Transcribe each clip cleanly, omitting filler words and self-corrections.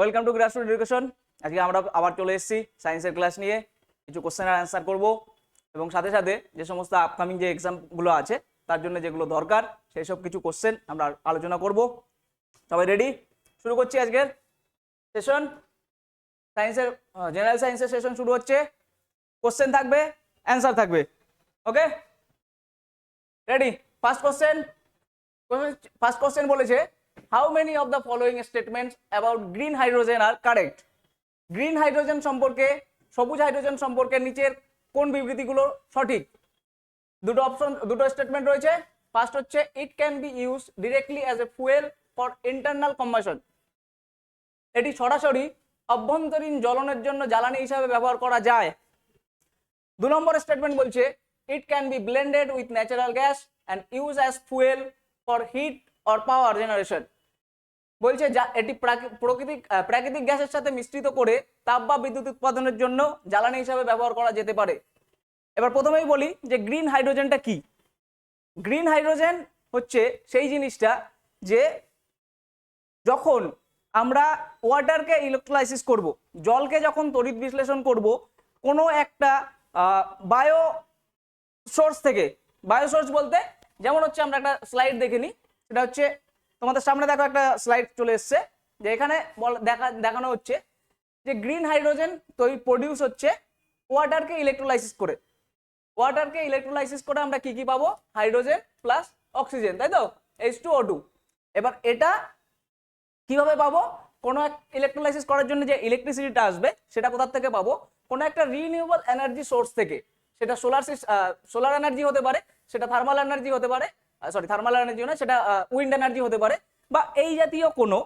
Welcome to grassroot education. আজকে আমরা আবার চলে এসেছি সায়েন্সের ক্লাস নিয়ে। কিছু কোশ্চেন আর অ্যান্সার করব এবং সাথে সাথে যে সমস্ত আপকামিং যে এক্সামগুলো আছে তার জন্য যেগুলো দরকার সেই সব কিছু কোশ্চেন আমরা আলোচনা করব। সবাই রেডি? শুরু করছি আজকের সেশন। সায়েন্সের জেনারেল সায়েন্সের সেশন শুরু হচ্ছে। কোশ্চেন থাকবে, অ্যান্সার থাকবে। Okay, ready? ফার্স্ট কোশ্চেন বলেছে, how many of the following statements about green hydrogen are correct? Green hydrogen সম্পর্কে, সবুজ হাইড্রোজেন সম্পর্কে নিচের কোন বিবৃতিগুলো সঠিক? দুটো স্টেটমেন্ট রয়েছে। ফার্স্ট হচ্ছে, ইট can B use directly as a fuel for internal combustion. এটি সরাসরি অভ্যন্তরীণ জ্বলনের জন্য জ্বালানি হিসাবে ব্যবহার করা যায়। 2 নম্বর স্টেটমেন্ট বলছে, it can be blended with natural gas and use as fuel for heat or power generation. বলছে যা এটি প্রাকৃতিক গ্যাসের সাথে মিশ্রিত করে তাপ বা বিদ্যুৎ উৎপাদনের জন্য জ্বালানি হিসাবে ব্যবহার করা যেতে পারে। এবার প্রথমেই বলি যে গ্রিন হাইড্রোজেনটা কি। গ্রিন হাইড্রোজেন হচ্ছে সেই জিনিসটা যে যখন আমরা ওয়াটারকে ইলেকট্রোলাইসিস করব, জলকে যখন তড়িৎ বিশ্লেষণ করব কোনো একটা বায়ো সোর্স থেকে, বায়ো সোর্স বলতে যেমন হচ্ছে আমরা একটা স্লাইড দেখে নিই, সেটা হচ্ছে তোমাদের সামনে দেখো একটা স্লাইড চলে এসছে, যে এখানে দেখানো হচ্ছে যে গ্রিন হাইড্রোজেন প্রডিউস হচ্ছে ওয়াটারকে ইলেকট্রোলাইসিস করে। ওয়াটারকে ইলেকট্রোলাইসিস করে আমরা কি কি পাবো? হাইড্রোজেন প্লাস অক্সিজেন, তাই তো? H2O2। এবার এটা কিভাবে পাবো? কোনো এক ইলেকট্রোলাইসিস করার জন্য যে ইলেকট্রিসিটিটা আসবে সেটা কোথা থেকে পাবো? কোনো একটা রিনিউয়েবল এনার্জি সোর্স থেকে। সেটা সোলার এনার্জি হতে পারে, সেটা থার্মাল এনার্জি হতে পারে, থার্মাল এনার্জি না, সেটা উইন্ড এনার্জি হতে পারে, বা এই জাতীয় কোনো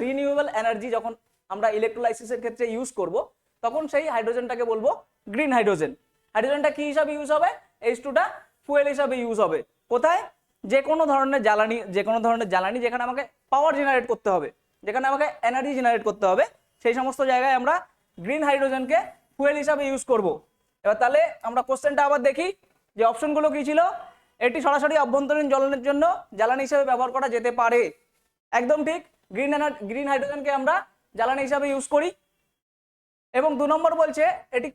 রিনিউয়েবল এনার্জি যখন আমরা ইলেকট্রোলাইসিসের ক্ষেত্রে ইউজ করব তখন সেই হাইড্রোজেনটাকে বলবো গ্রিন হাইড্রোজেন। হাইড্রোজেনটা কি হিসাবে ইউজ হবে? H2টা ফুয়েল হিসাবে ইউজ হবে। কোথায়? যে কোনো ধরনের জ্বালানি যেখানে আমাকে পাওয়ার জেনারেট করতে হবে, যেখানে আমাকে এনার্জি জেনারেট করতে হবে, সেই সমস্ত জায়গায় আমরা গ্রিন হাইড্রোজেনকে ফুয়েল হিসাবে ইউজ করব। এবার তাহলে আমরা কোশ্চেনটা আবার দেখি যে অপশনগুলো কি ছিল। এটি সরাসরি অভ্যন্তরীণ জ্বলনের জন্য জ্বালানি হিসাবে ব্যবহার করা যেতে পারে। একদম ঠিক, গ্রিন হাইড্রোজেনকে আমরা জ্বালানি হিসাবে ইউজ করি। এবং 2 নম্বর বলছে এটি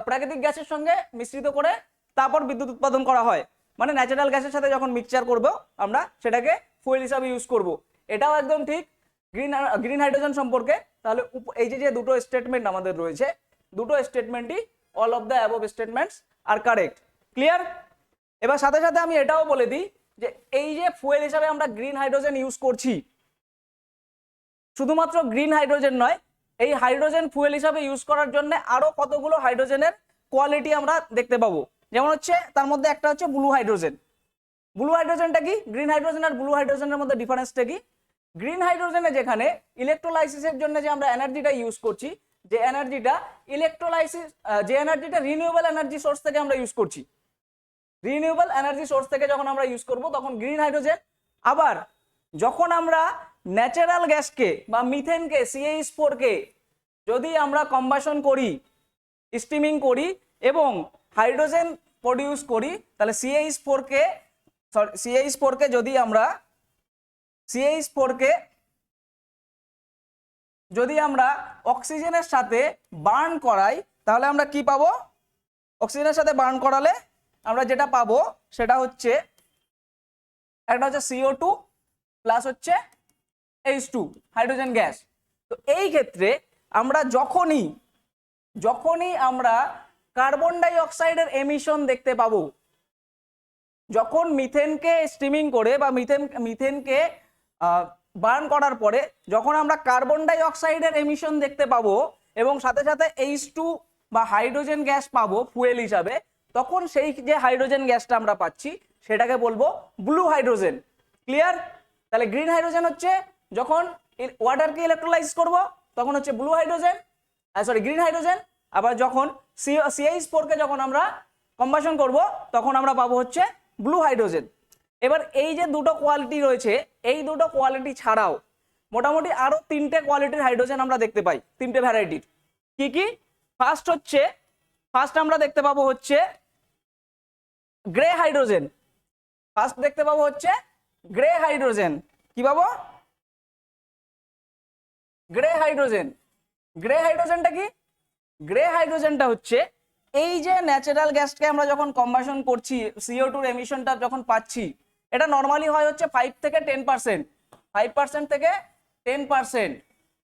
প্রাকৃতিক গ্যাসের সঙ্গে মিশ্রিত করে তারপর বিদ্যুৎ উৎপাদন করা হয়, মানে ন্যাচারাল গ্যাসের সাথে যখন মিক্সচার করব আমরা সেটাকে ফুয়েল হিসাবে ইউজ করব। এটাও একদম ঠিক গ্রিন হাইড্রোজেন সম্পর্কে। তাহলে এই যে দুটো স্টেটমেন্ট আমাদের রয়েছে, দুটো স্টেটমেন্টই all of the above statements আর কারেক্ট। ক্লিয়ার? এবার সাথে সাথে আমি এটাও বলে দিই যে এই যে ফুয়েল হিসাবে আমরা গ্রিন হাইড্রোজেন ইউজ করছি, শুধুমাত্র গ্রিন হাইড্রোজেন নয়, এই হাইড্রোজেন ফুয়েল হিসাবে ইউজ করার জন্য আরো কতগুলো হাইড্রোজেনের কোয়ালিটি আমরা দেখতে পাবো। যেমন হচ্ছে তার মধ্যে একটা হচ্ছে ব্লু হাইড্রোজেন। ব্লু হাইড্রোজেনটা কি? গ্রিন হাইড্রোজেন আর ব্লু হাইড্রোজেনের মধ্যে ডিফারেন্সটা কি? গ্রিন হাইড্রোজেনে যেখানে ইলেকট্রোলাইসিসের জন্য যে আমরা এনার্জিটা ইউজ করছি, যে এনার্জিটা রিনিউয়েবল এনার্জি সোর্স থেকে আমরা ইউজ করছি, রিনিউয়েবল এনার্জি সোর্স থেকে যখন আমরা ইউজ করব তখন গ্রিন হাইড্রোজেন। আবার যখন আমরা ন্যাচারাল গ্যাসকে বা মিথেনকে, CH4 কে যদি আমরা কম্বাশন করি, স্টিমিং করি এবং হাইড্রোজেন প্রডিউস করি, তাহলে CH4 কে যদি আমরা অক্সিজেনের সাথে বার্ন করাই তাহলে আমরা কি পাবো? অক্সিজেনের সাথে বার্ন করালে আমরা যেটা পাবো সেটা হচ্ছে একটা হচ্ছে CO2 প্লাস হচ্ছে H2 হাইড্রোজেন গ্যাস। তো এই ক্ষেত্রে আমরা যখনই আমরা কার্বন ডাই অক্সাইডের এমিশন দেখতে পাবো, যখন মিথেনকে স্টিমিং করে বা মিথেনকে বার্ন করার পরে যখন আমরা কার্বন ডাই অক্সাইডের এমিশন দেখতে পাবো এবং সাথে সাথে H2 বা হাইড্রোজেন গ্যাস পাবো ফুয়েল হিসাবে, তখন সেই যে হাইড্রোজেন গ্যাসটা আমরা পাচ্ছি সেটাকে বলবো ব্লু হাইড্রোজেন। ক্লিয়ার? তাহলে গ্রিন হাইড্রোজেন হচ্ছে যখন ওয়াটারকে ইলেকট্রোলাইজ করব তখন হচ্ছে গ্রিন হাইড্রোজেন। আবার যখন CH4 কে যখন আমরা কম্বাশন করব তখন আমরা পাবো হচ্ছে ব্লু হাইড্রোজেন। এবার এই যে দুটো কোয়ালিটি রয়েছে, এই দুটো কোয়ালিটি ছাড়াও মোটামুটি আরো 3টে কোয়ালিটির হাইড্রোজেন আমরা দেখতে পাই, 3টে ভ্যারাইটির। কি কি? ফার্স্ট আমরা দেখতে পাবো হচ্ছে গ্রে হাইড্রোজেন। কি পাবো? Grey hydrogen. গ্রে হাইড্রোজেনটা কি? গ্রে হাইড্রোজেনটা হচ্ছে এই যে ন্যাচারাল গ্যাসকে আমরা যখন কম্বাশন করছি, CO2 এমিশনটা যখন পাচ্ছি, এটা নর্মালি হয় হচ্ছে 5 থেকে 10%, 5% থেকে 10%।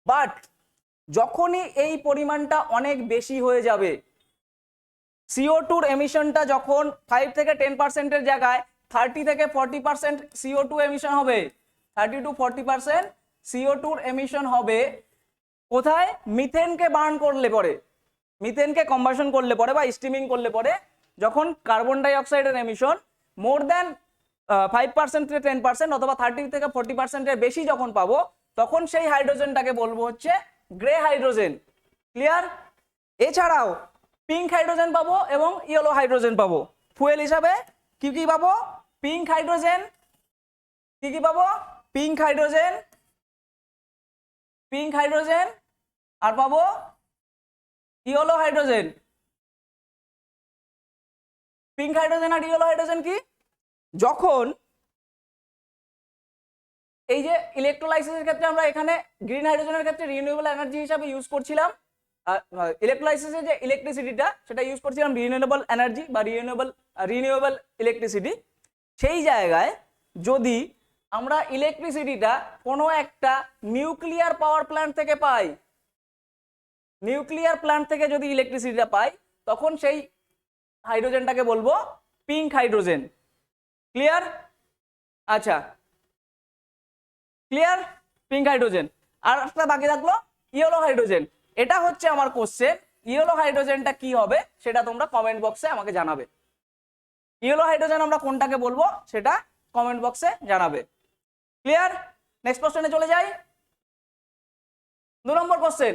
বাট যখনই এই পরিমাণটা অনেক বেশি হয়ে যাবে, CO2 এমিশনটা যখন 5 থেকে 10%-এর জায়গায় 30 থেকে 40% CO2 এমিশন হবে, 30 to 40% CO2 এমিশন হবে কোথায়? মিথেনকে বার্ন করলে পরে, মিথেনকে কম্বাশন করলে পরে বা স্টিমিং করলে পরে, যখন কার্বন ডাই অক্সাইডের এমিশন মোর দ্যান 5% থেকে 10% অথবা 30 থেকে 40%-এর বেশি যখন পাবো, তখন সেই হাইড্রোজেনটাকে বলবো হচ্ছে গ্রে হাইড্রোজেন। ক্লিয়ার? এছাড়াও পিঙ্ক হাইড্রোজেন পাবো এবং ইয়েলো হাইড্রোজেন পাবো। ফুয়েল হিসাবে কি কি পাবো? পিঙ্ক হাইড্রোজেন, কি কি পাবো? পিঙ্ক হাইড্রোজেন, পিঙ্ক হাইড্রোজেন, আর পাবো ইয়েলো হাইড্রোজেন। পিঙ্ক হাইড্রোজেন আর ইয়েলো হাইড্রোজেন কি? যখন এই যে ইলেকট্রোলাইসিসের ক্ষেত্রে আমরা এখানে গ্রিন হাইড্রোজেনের ক্ষেত্রে রিনিউয়েবল এনার্জি হিসাবে ইউজ করছিলাম, ইলেকট্রোলাইসিসের যে ইলেকট্রিসিটিটা সেটা ইউজ করছিলাম রিনিউয়েবল এনার্জি বা রিনিউয়েবল ইলেকট্রিসিটি। সেই জায়গায় যদি আমরা ইলেকট্রিসিটিটা কোনো একটা নিউক্লিয়ার পাওয়ার প্ল্যান্ট থেকে পাই, নিউক্লিয়ার প্ল্যান্ট থেকে যদি ইলেকট্রিসিটিটা পাই, তখন সেই হাইড্রোজেনটাকে বলবো পিঙ্ক হাইড্রোজেন। ক্লিয়ার? আচ্ছা, ক্লিয়ার? Pink hydrogen. আর একটা বাকি থাকলো ইয়েলো হাইড্রোজেন। এটা হচ্ছে আমার কোশ্চেন, ইয়েলো হাইড্রোজেনটা কি হবে সেটা তোমরা কমেন্ট বক্সে আমাকে জানাবে। ইয়েলো হাইড্রোজেন আমরা কোনটাকে বলবো সেটা কমেন্ট বক্সে জানাবে। ক্লিয়ার? নেক্সট কোশ্চেনে চলে যাই। 2 number question,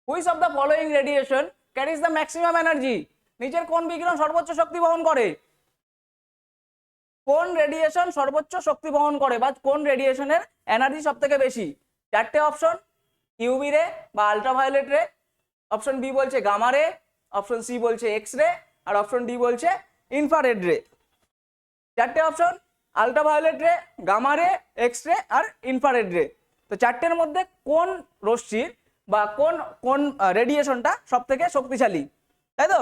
which of the following radiation carries the maximum energy? নিচের কোন বিকিরণ সর্বোচ্চ শক্তি বহন করে? কোন রেডিয়েশন সর্বোচ্চ শক্তি বহন করে বা কোন রেডিয়েশনের এনার্জি সব থেকে বেশি? 4টে অপশন, ইউভি রে বা আল্ট্রাভায়োলেট রে, অপশন বি বলছে গামা রে, অপশন সি বলছে এক্স রে, আর অপশন ডি বলছে ইনফ্রারেড রে। 4টে অপশন, আল্ট্রাভায়োলেট রে, গামা রে, এক্স রে আর ইনফ্রারেড রে। তো 4টের মধ্যে কোন রশ্মির বা কোন কোন রেডিয়েশনটা সব থেকে শক্তিশালী, তাই তো?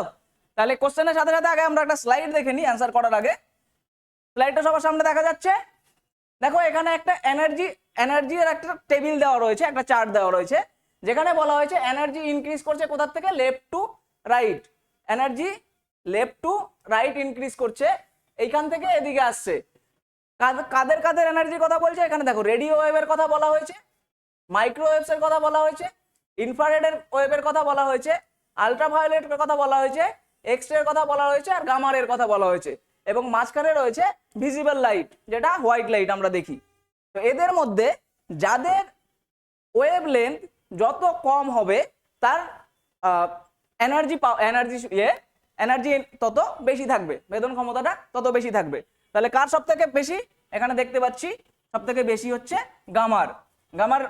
তাহলে কোশ্চেনের সাথে সাথে আগে আমরা একটা স্লাইড দেখে নিই অ্যান্সার করার আগে। স্লাইডটা সবার সামনে দেখা যাচ্ছে। দেখো এখানে একটা এনার্জির একটা টেবিল দেওয়া রয়েছে, একটা চার্ট দেওয়া রয়েছে, যেখানে বলা হয়েছে এনার্জি ইনক্রিজ করছে কোথা থেকে? Left to right. Energy left to right increase করছে, এইখান থেকে এদিকে আসছে। কাদের কাদের এনার্জির কথা বলছে? এখানে দেখো রেডিও ওয়েভের কথা বলা হয়েছে, মাইক্রোওয়েভস এর কথা বলা হয়েছে, ইনফ্রারেড ওয়েভের কথা বলা হয়েছে, আল্ট্রাভায়োলেটের কথা বলা হয়েছে, এক্স রে এর কথা বলা হয়েছে আর গামা রে এর কথা বলা হয়েছে, এবং মাঝখানে রয়েছে ভিজিবল লাইট, যেটা হোয়াইট লাইট আমরা দেখি। তো এদের মধ্যে যাদের ওয়েভলেন্থ যত কম হবে তার এনার্জি তত বেশি থাকবে, বেদন ক্ষমতাটা তত বেশি থাকবে। তাহলে কার সব থেকে বেশি? এখানে দেখতে পাচ্ছি সব থেকে বেশি হচ্ছে গামার। গামার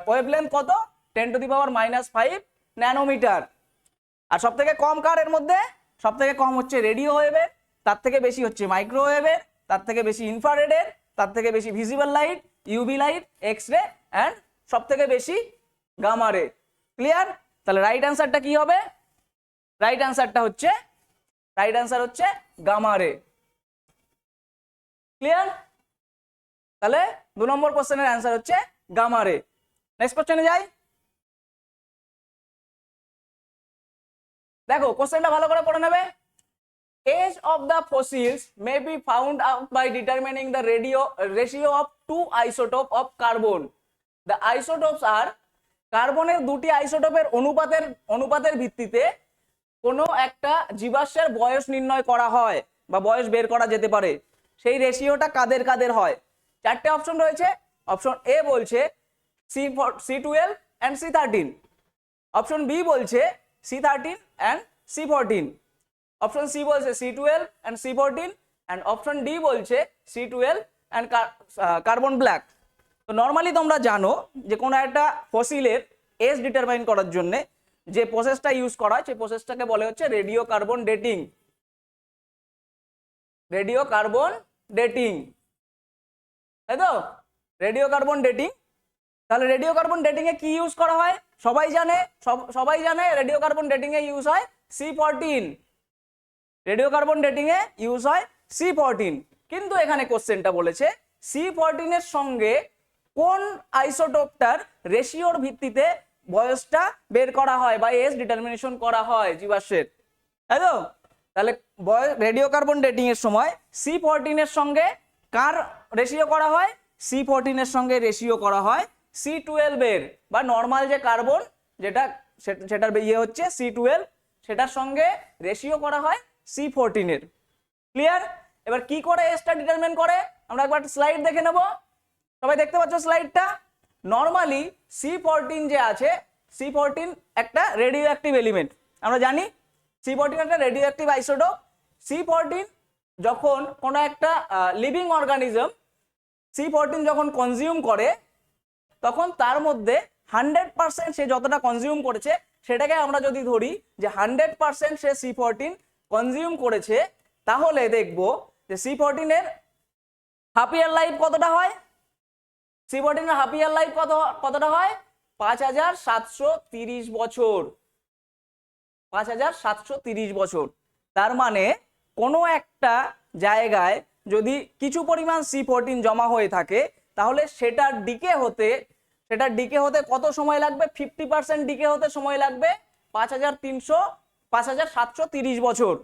ওয়েভলেন্থ কত? 10⁻⁻5 ন্যানোমিটার। আর সব থেকে কম কার এর মধ্যে? সব থেকে কম হচ্ছে রেডিও ওয়েভের, তার থেকে বেশি হচ্ছে মাইক্রোওয়েভের, তার থেকে বেশি ইনফ্রারেডের, তার থেকে বেশি visible light, UV light, X ray and সব থেকে বেশি গামা রে। ক্লিয়ার? তাহলে রাইট অ্যান্সারটা কি হবে? রাইট অ্যান্সার হচ্ছে গামা রে। ক্লিয়ার? তাহলে 2 নম্বর কোশ্চেনের অ্যান্সার হচ্ছে গামা রে। নেক্সট কোশ্চেনে যাই। দেখো কোশ্চেনটা ভালো করে পড়ে নেবে। Age of the fossils may be found out by determining the ratio of 2 isotopes of carbon. The isotopes are কার্বনের 2টি আইসোটোপের অনুপাতের ভিত্তিতে কোনো একটা জীবাশ্মের বয়স নির্ণয় করা হয় বা বয়স বের করা যেতে পারে। সেই রেশিওটা কাদের কাদের হয়? 4টে অপশন রয়েছে। অপশন এ বলছে C12 and C13, option B বলছে C13 and C14, option C বলছে C12 and C14 and option D বলছে C12 and কার্বন ব্ল্যাক। তো নর্মালি তোমরা জানো যে কোনো একটা ফসিলের এজ ডিটারমাইন করার জন্য যে প্রসেসটা ইউজ করা হয় সেই প্রসেসটাকে বলে হচ্ছে radio carbon dating. Radio carbon dating, তাই তো? Radio carbon dating. তাহলে রেডিও কার্বন ডেটিং এ কি ইউজ করা হয়? সবাই জানে রেডিও কার্বন ডেটিং এ ইউজ হয় C14। রেডিও কার্বন ডেটিং এ ইউজ হয় C14, কিন্তু এখানে কোশ্চেনটা বলেছে C14 এর সঙ্গে কোন আইসোটোপটার রেশিওর ভিত্তিতে বয়সটা বের করা হয় বা এজ ডিটারমিনেশন করা হয় জীবাশ্মের, তাই তো? তাহলে রেডিও কার্বন ডেটিং এর সময় C14 এর সঙ্গে কার রেশিও করা হয়? C14 এর সঙ্গে রেশিও করা হয় C12 এর, বা নর্মাল যে কার্বন সেটার ইয়ে হচ্ছে C12, সেটার সঙ্গে রেশিও করা হয় C14 এর। ক্লিয়ার? এবার কি করে এজটা ডিটারমিন করে আমরা একবার স্লাইড দেখে নেব। সবাই দেখতে পাচ্ছ স্লাইডটা? নর্মালি C14 যে আছে, C14 একটা রেডিও অ্যাক্টিভ এলিমেন্ট, আমরা জানি C14 একটা রেডিও অ্যাক্টিভ আইসোটোপ। C14 যখন কোনো একটা লিভিং অর্গানিজম C14 যখন কনজিউম করে, তখন তার মধ্যে 100% সে যতটা কনজিউম করেছে সেটাকে আমরা যদি ধরি যে 100% সে C14 কনজিউম করেছে, তাহলে দেখব যে C14 এর হাফ ইয়ার লাইফ কতটা হয়? C14 এর হাফ ইয়ার লাইফ কতটা হয়? 5730 বছর। 5730 বছর। তার মানে কোনো একটা জায়গায় যদি কিছু পরিমাণ C14 জমা হয়ে থাকে, তাহলে সেটার ডিকে হতে কত সময় লাগবে? 50% ডিকে হতে সময় লাগবে 5730 বছর।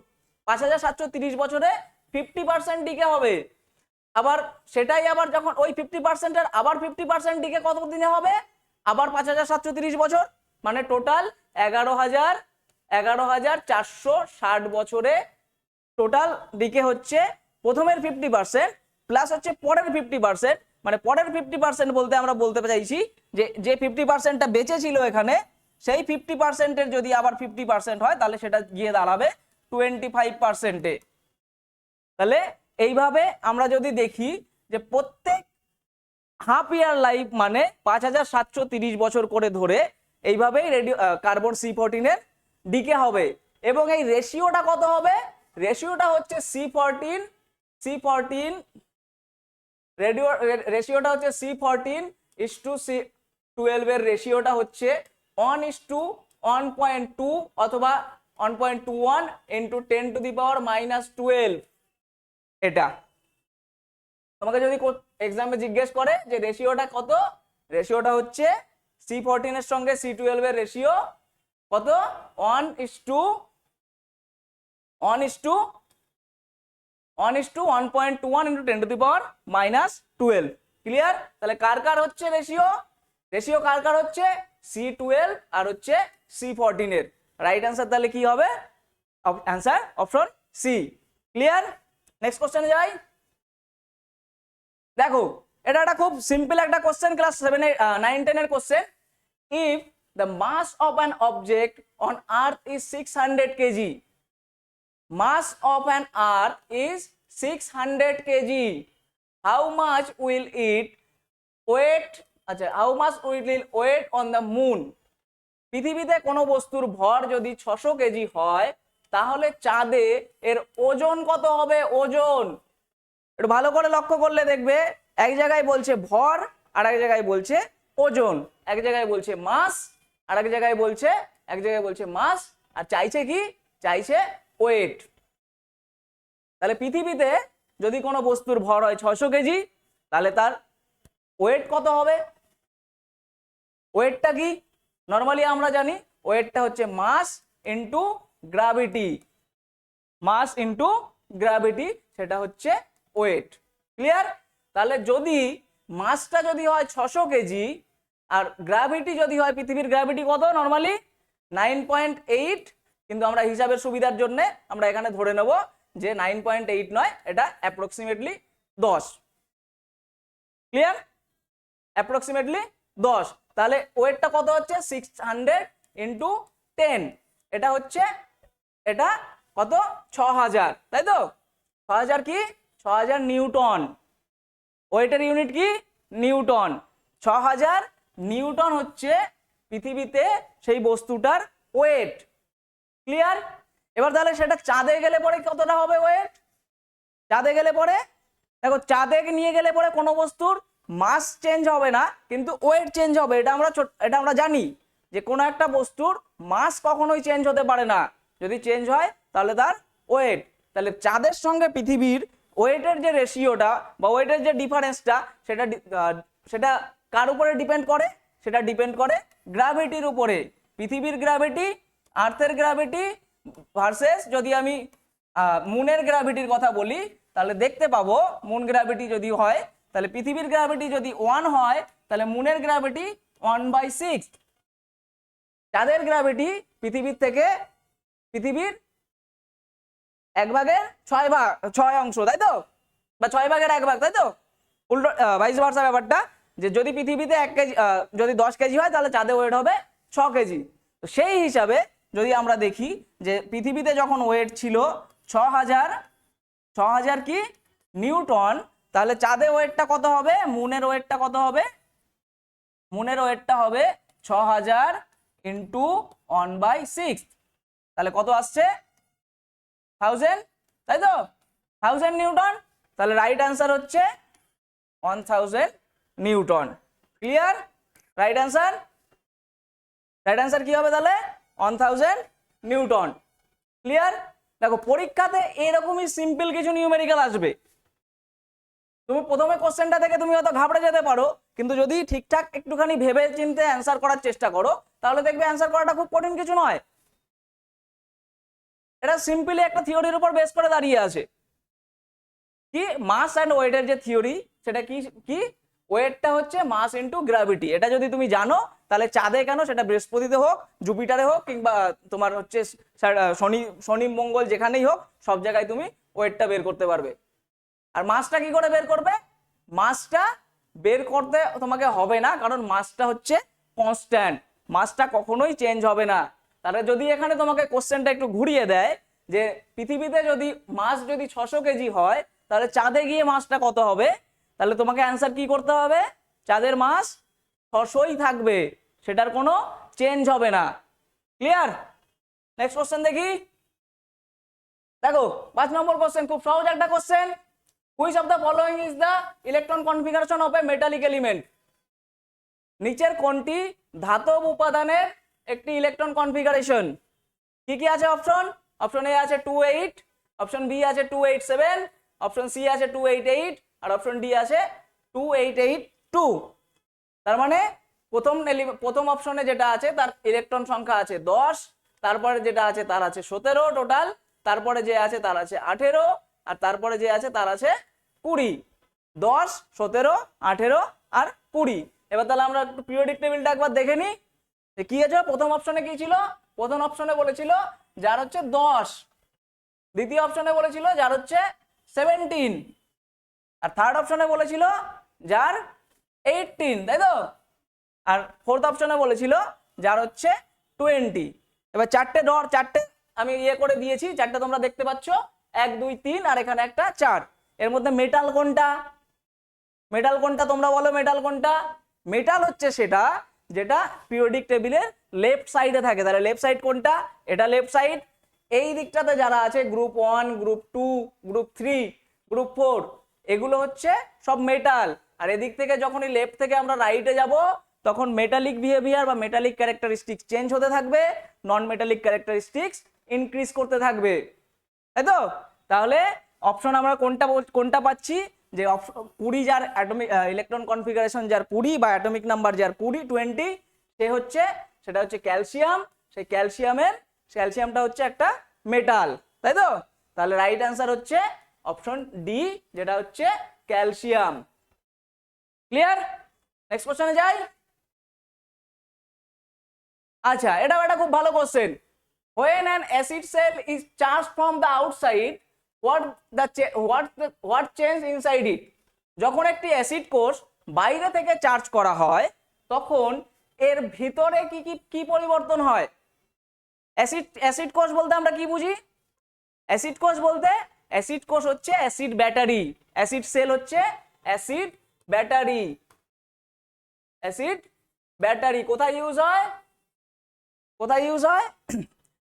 5730 বছরে 50% ডিকে হবে। আবার সেটাই আবার যখন ওই 50% এর আবার 50% ডিকে কত দিনে হবে? আবার 5730 বছর, মানে টোটাল 11,460 বছরে টোটাল ডিকে হচ্ছে প্রথমের 50% প্লাস হচ্ছে পরের 50%। মানে পরের 50% বলতে আমরা বলতে চাইছি যে 50%টা বেঁচে ছিল এখানে, সেই 50%-এর যদি আবার 50% হয় তাহলে সেটা গিয়ে দাঁড়াবে 25%-এ। তাহলে এইভাবে আমরা যদি দেখি যে প্রত্যেক হাফ ইয়ার লাইফ মানে 5730 বছর করে ধরে এইভাবেই কার্বন C14 এর ডিকে হবে। এবং এই রেশিওটা কত হবে? রেশিওটা হচ্ছে রেশিওটা হচ্ছে C14:C12 এর রেশিওটা হচ্ছে 1:1.2 অথবা 1.21 × 10⁻⁻12। এটা তোমাকে যদি এক্সামে জিজ্ঞেস করে যে রেশিওটা কত, রেশিওটা হচ্ছে C14 এর সঙ্গে C12 এর রেশিও কত? 1:1.21 × 10⁻⁻12। ক্লিয়ার? তাহলে কার কার হচ্ছে রেশিও কার কার হচ্ছে? C12 আর হচ্ছে C14 এর। রাইট অ্যান্সার তাহলে কি হবে? Answer option C. Clear? Next কোশ্চেনে যাই। দেখো এটা একটা খুব সিম্পল একটা কোশ্চেন, ক্লাস 9-10 এর question. If the mass of an object on earth is 600 kg, mass of an earth is 600 kg, how much will it weight on the moon? পৃথিবীতে কোনো বস্তুর ভর যদি 600 কেজি হয়, তাহলে চাঁদে এর ওজন কত হবে? ওজন একটু ভালো করে লক্ষ্য করলে দেখবে এক জায়গায় বলছে ভর, আর এক জায়গায় বলছে ওজন। এক জায়গায় বলছে মাস, আর এক জায়গায় বলছে মাস, আর চাইছে কি? চাইছে ওয়েট। তাহলে পৃথিবীতে যদি কোনো বস্তুর ভর হয় 600 কেজি, তাহলে তার ওয়েট কত হবে? ওয়েটটা কি? নর্মালি আমরা জানি ওয়েটটা হচ্ছে mass into gravity. Mass into gravity, সেটা হচ্ছে ওয়েট। ক্লিয়ার? তাহলে যদি মাসটা যদি হয় 600 কেজি আর গ্র্যাভিটি যদি হয়, পৃথিবীর গ্র্যাভিটি কত? নর্মালি 9.8, কিন্তু আমরা হিসাবের সুবিধার জন্য আমরা এখানে ধরে নেব যে 9.8 নয়, এটা অ্যাপ্রক্সিমেটলি 10। ক্লিয়ার? অ্যাপ্রক্সিমেটলি 10। তাহলে ওয়েটটা কত হচ্ছে? 600 × 10, এটা হচ্ছে এটা কত? 6000, তাই তো? 6000 কি? 6000 নিউটন। ওয়েটের ইউনিট কি? নিউটন। 6000 নিউটন হচ্ছে পৃথিবীতে সেই বস্তুটার ওয়েট। ক্লিয়ার? এবার তাহলে সেটা চাঁদে গেলে পরে কতটা হবে ওয়েট? চাঁদে গেলে পরে দেখো, চাঁদে নিয়ে গেলে পরে কোনো বস্তুর মাস চেঞ্জ হবে না কিন্তু ওয়েট চেঞ্জ হবে, এটা আমরা জানি যে কোনো একটা বস্তুর মাস কখনোই চেঞ্জ হতে পারে না, যদি চেঞ্জ হয় তাহলে তার ওয়েট। তাহলে চাঁদের সঙ্গে পৃথিবীর ওয়েটের যে রেশিওটা বা ওয়েটের যে ডিফারেন্সটা সেটা কার উপরে ডিপেন্ড করে? সেটা ডিপেন্ড করে গ্র্যাভিটির উপরে। পৃথিবীর গ্র্যাভিটি, আর্থের গ্র্যাভিটি ভার্সেস যদি আমি মুনের গ্র্যাভিটির কথা বলি তাহলে দেখতে পাবো মুন গ্র্যাভিটি যদি হয় তাহলে পৃথিবীর গ্র্যাভিটি যদি 1 হয় তাহলে মুনের গ্র্যাভিটি 1/6। চাঁদের গ্র্যাভিটি পৃথিবীর 1/6 অংশ, তাই তো, বা 6/1 তাই তো, উল্টো ভাইস ভার্সা ব্যাপারটা, যে যদি পৃথিবীতে 1 কেজি যদি 10 কেজি হয় তাহলে চাঁদে ওয়েট হবে 6 কেজি। তো সেই হিসাবে যদি আমরা দেখি যে পৃথিবীতে যখন ওয়েট ছিল 6000 কি নিউটন, তাহলে চাঁদে ওয়েটটা কত হবে? মুনের ওয়েটটা কত হবে? মুনের ওয়েটটা হবে 6000 ইন্টু 1/6, তাহলে কত আসছে? 1000, তাই তো, 1000 নিউটন। তাহলে রাইট অ্যান্সার হচ্ছে 1000 নিউটন। ক্লিয়ার? রাইট অ্যান্সার কি হবে তাহলে? 1000 নিউটন। ক্লিয়ার? দেখো পরীক্ষাতে এরকমই সিম্পল কিছু নিউমেরিক্যাল আসবে, তুমি প্রথমে কোশ্চেনটা থেকে তুমি হয়তো ঘাবড়ে যেতে পারো, কিন্তু যদি ঠিকঠাক একটুখানি ভেবে চিন্তে অ্যান্সার করার চেষ্টা করো তাহলে দেখবে অ্যান্সার করাটা খুব কঠিন কিছু নয়। এটা সিম্পলি একটা থিওরির উপর বেস করে দাঁড়িয়ে আছে। কি মাস অ্যান্ড ওয়েটের যে থিওরি, সেটা কি কি ওয়েটটা হচ্ছে মাস ইনটু গ্র্যাভিটি। এটা যদি তুমি জানো তাহলে চাঁদে কেন, সেটা বৃহস্পতিতে হোক, জুপিটারে হোক, কিংবা তোমার হচ্ছে শনি মঙ্গল যেখানেই হোক, সব জায়গায় তুমি ওয়েটটা বের করতে পারবে। আর মাসটা কি করে বের করবে? মাসটা বের করতে তোমাকে হবে না, কারণ মাসটা হচ্ছে কনস্ট্যান্ট, মাসটা কখনোই চেঞ্জ হবে না। তাহলে যদি এখানে তোমাকে কোশ্চেনটা একটু ঘুরিয়ে দেয় যে পৃথিবীতে যদি মাস যদি 600 কেজি হয় তাহলে চাঁদে গিয়ে মাসটা কত হবে, তাহলে তোমাকে অ্যান্সার কি করতে হবে? চাঁদের মাস 600ই থাকবে, সেটার কোনো চেঞ্জ হবে না। ক্লিয়ার? নেক্সট কোশ্চেন দেখি। দেখো 5 নম্বর কোশ্চেন, খুব সহজ একটা question. Which of the following is the electron configuration of A metallic element? নিচের কোনটি ধাতব উপাদানের একটি ইলেকট্রন কনফিগারেশন? কি কি আছে অপশন? অপশন এ আছে 28, অপশন বি আছে 287, অপশন সি আছে 288 আর অপশন ডি আছে 2882। তার মানে প্রথম অপশনে যেটা আছে তার ইলেকট্রন সংখ্যা আছে 10, তারপরে যেটা আছে তার আছে 17 টোটাল, তারপরে যে আছে তার আছে 18, আর তারপরে যে আছে তার আছে 20। 10, 17, 18 আর 20। এবার তাহলে আমরা একটু পিরিয়ডিক টেবিলটা একবার দেখে নিই কি আছে। প্রথম অপশনে কি ছিল? প্রথম অপশনে বলেছিল যার হচ্ছে 10, দ্বিতীয় অপশনে বলেছিল যার হচ্ছে 17, আর থার্ড অপশনে বলেছিল যার 18, তাই তো, আর ফোর্থ অপশনে বলেছিল যার হচ্ছে 20। এবার চারটে আমি করে দিয়েছি, চারটে তোমরা দেখতে পাচ্ছ, 1 2 3 আর এখানে একটা 4। এর মধ্যে মেটাল কোনটা? মেটাল কোনটা তোমরা বলো? মেটাল কোনটা? মেটাল হচ্ছে সেটা যেটা পিরিয়ডিক টেবিলের লেফট সাইডে থাকে। তাহলে লেফট সাইড কোনটা? এটা লেফট সাইড। এই দিকটাতে যারা আছে গ্রুপ 1, গ্রুপ 2, গ্রুপ 3, গ্রুপ 4, এগুলো হচ্ছে সব মেটাল। আর এদিক থেকে যখনই লেফট থেকে আমরা রাইটে যাব তখন মেটালিক বিহেভিয়ার বা মেটালিক ক্যারেক্টারিস্টিক্স চেঞ্জ হতে থাকবে, নন মেটালিক ক্যারেক্টারিস্টিক্স ইনক্রিজ করতে থাকবে, তাই তো। তাহলে অপশন আমরা কোনটা পাচ্ছি? যে 20 যার অ্যাটমিক ইলেকট্রন কনফিগারেশন যার 20 বা অ্যাটমিক নাম্বার যার 20 সেটা হচ্ছে ক্যালসিয়াম। সেই ক্যালসিয়ামটা হচ্ছে একটা মেটাল, তাই তো। তাহলে রাইট অ্যান্সার হচ্ছে অপশন ডি, যেটা হচ্ছে ক্যালসিয়াম। ক্লিয়ার? নেক্সট কোশ্চেনে যাই। আচ্ছা, এটাও একটা খুব ভালো question. When an acid cell is charged from the outside, what change inside it? যখন একটি অ্যাসিড কোষ বাইরে থেকে চার্জ করা হয় তখন এর ভিতরে কি পরিবর্তন হয়? অ্যাসিড কোষ বলতে আমরা কি বুঝি? অ্যাসিড কোষ হচ্ছে অ্যাসিড ব্যাটারি। অ্যাসিড সেল হচ্ছে অ্যাসিড ব্যাটারি। কোথায় ইউজ হয়?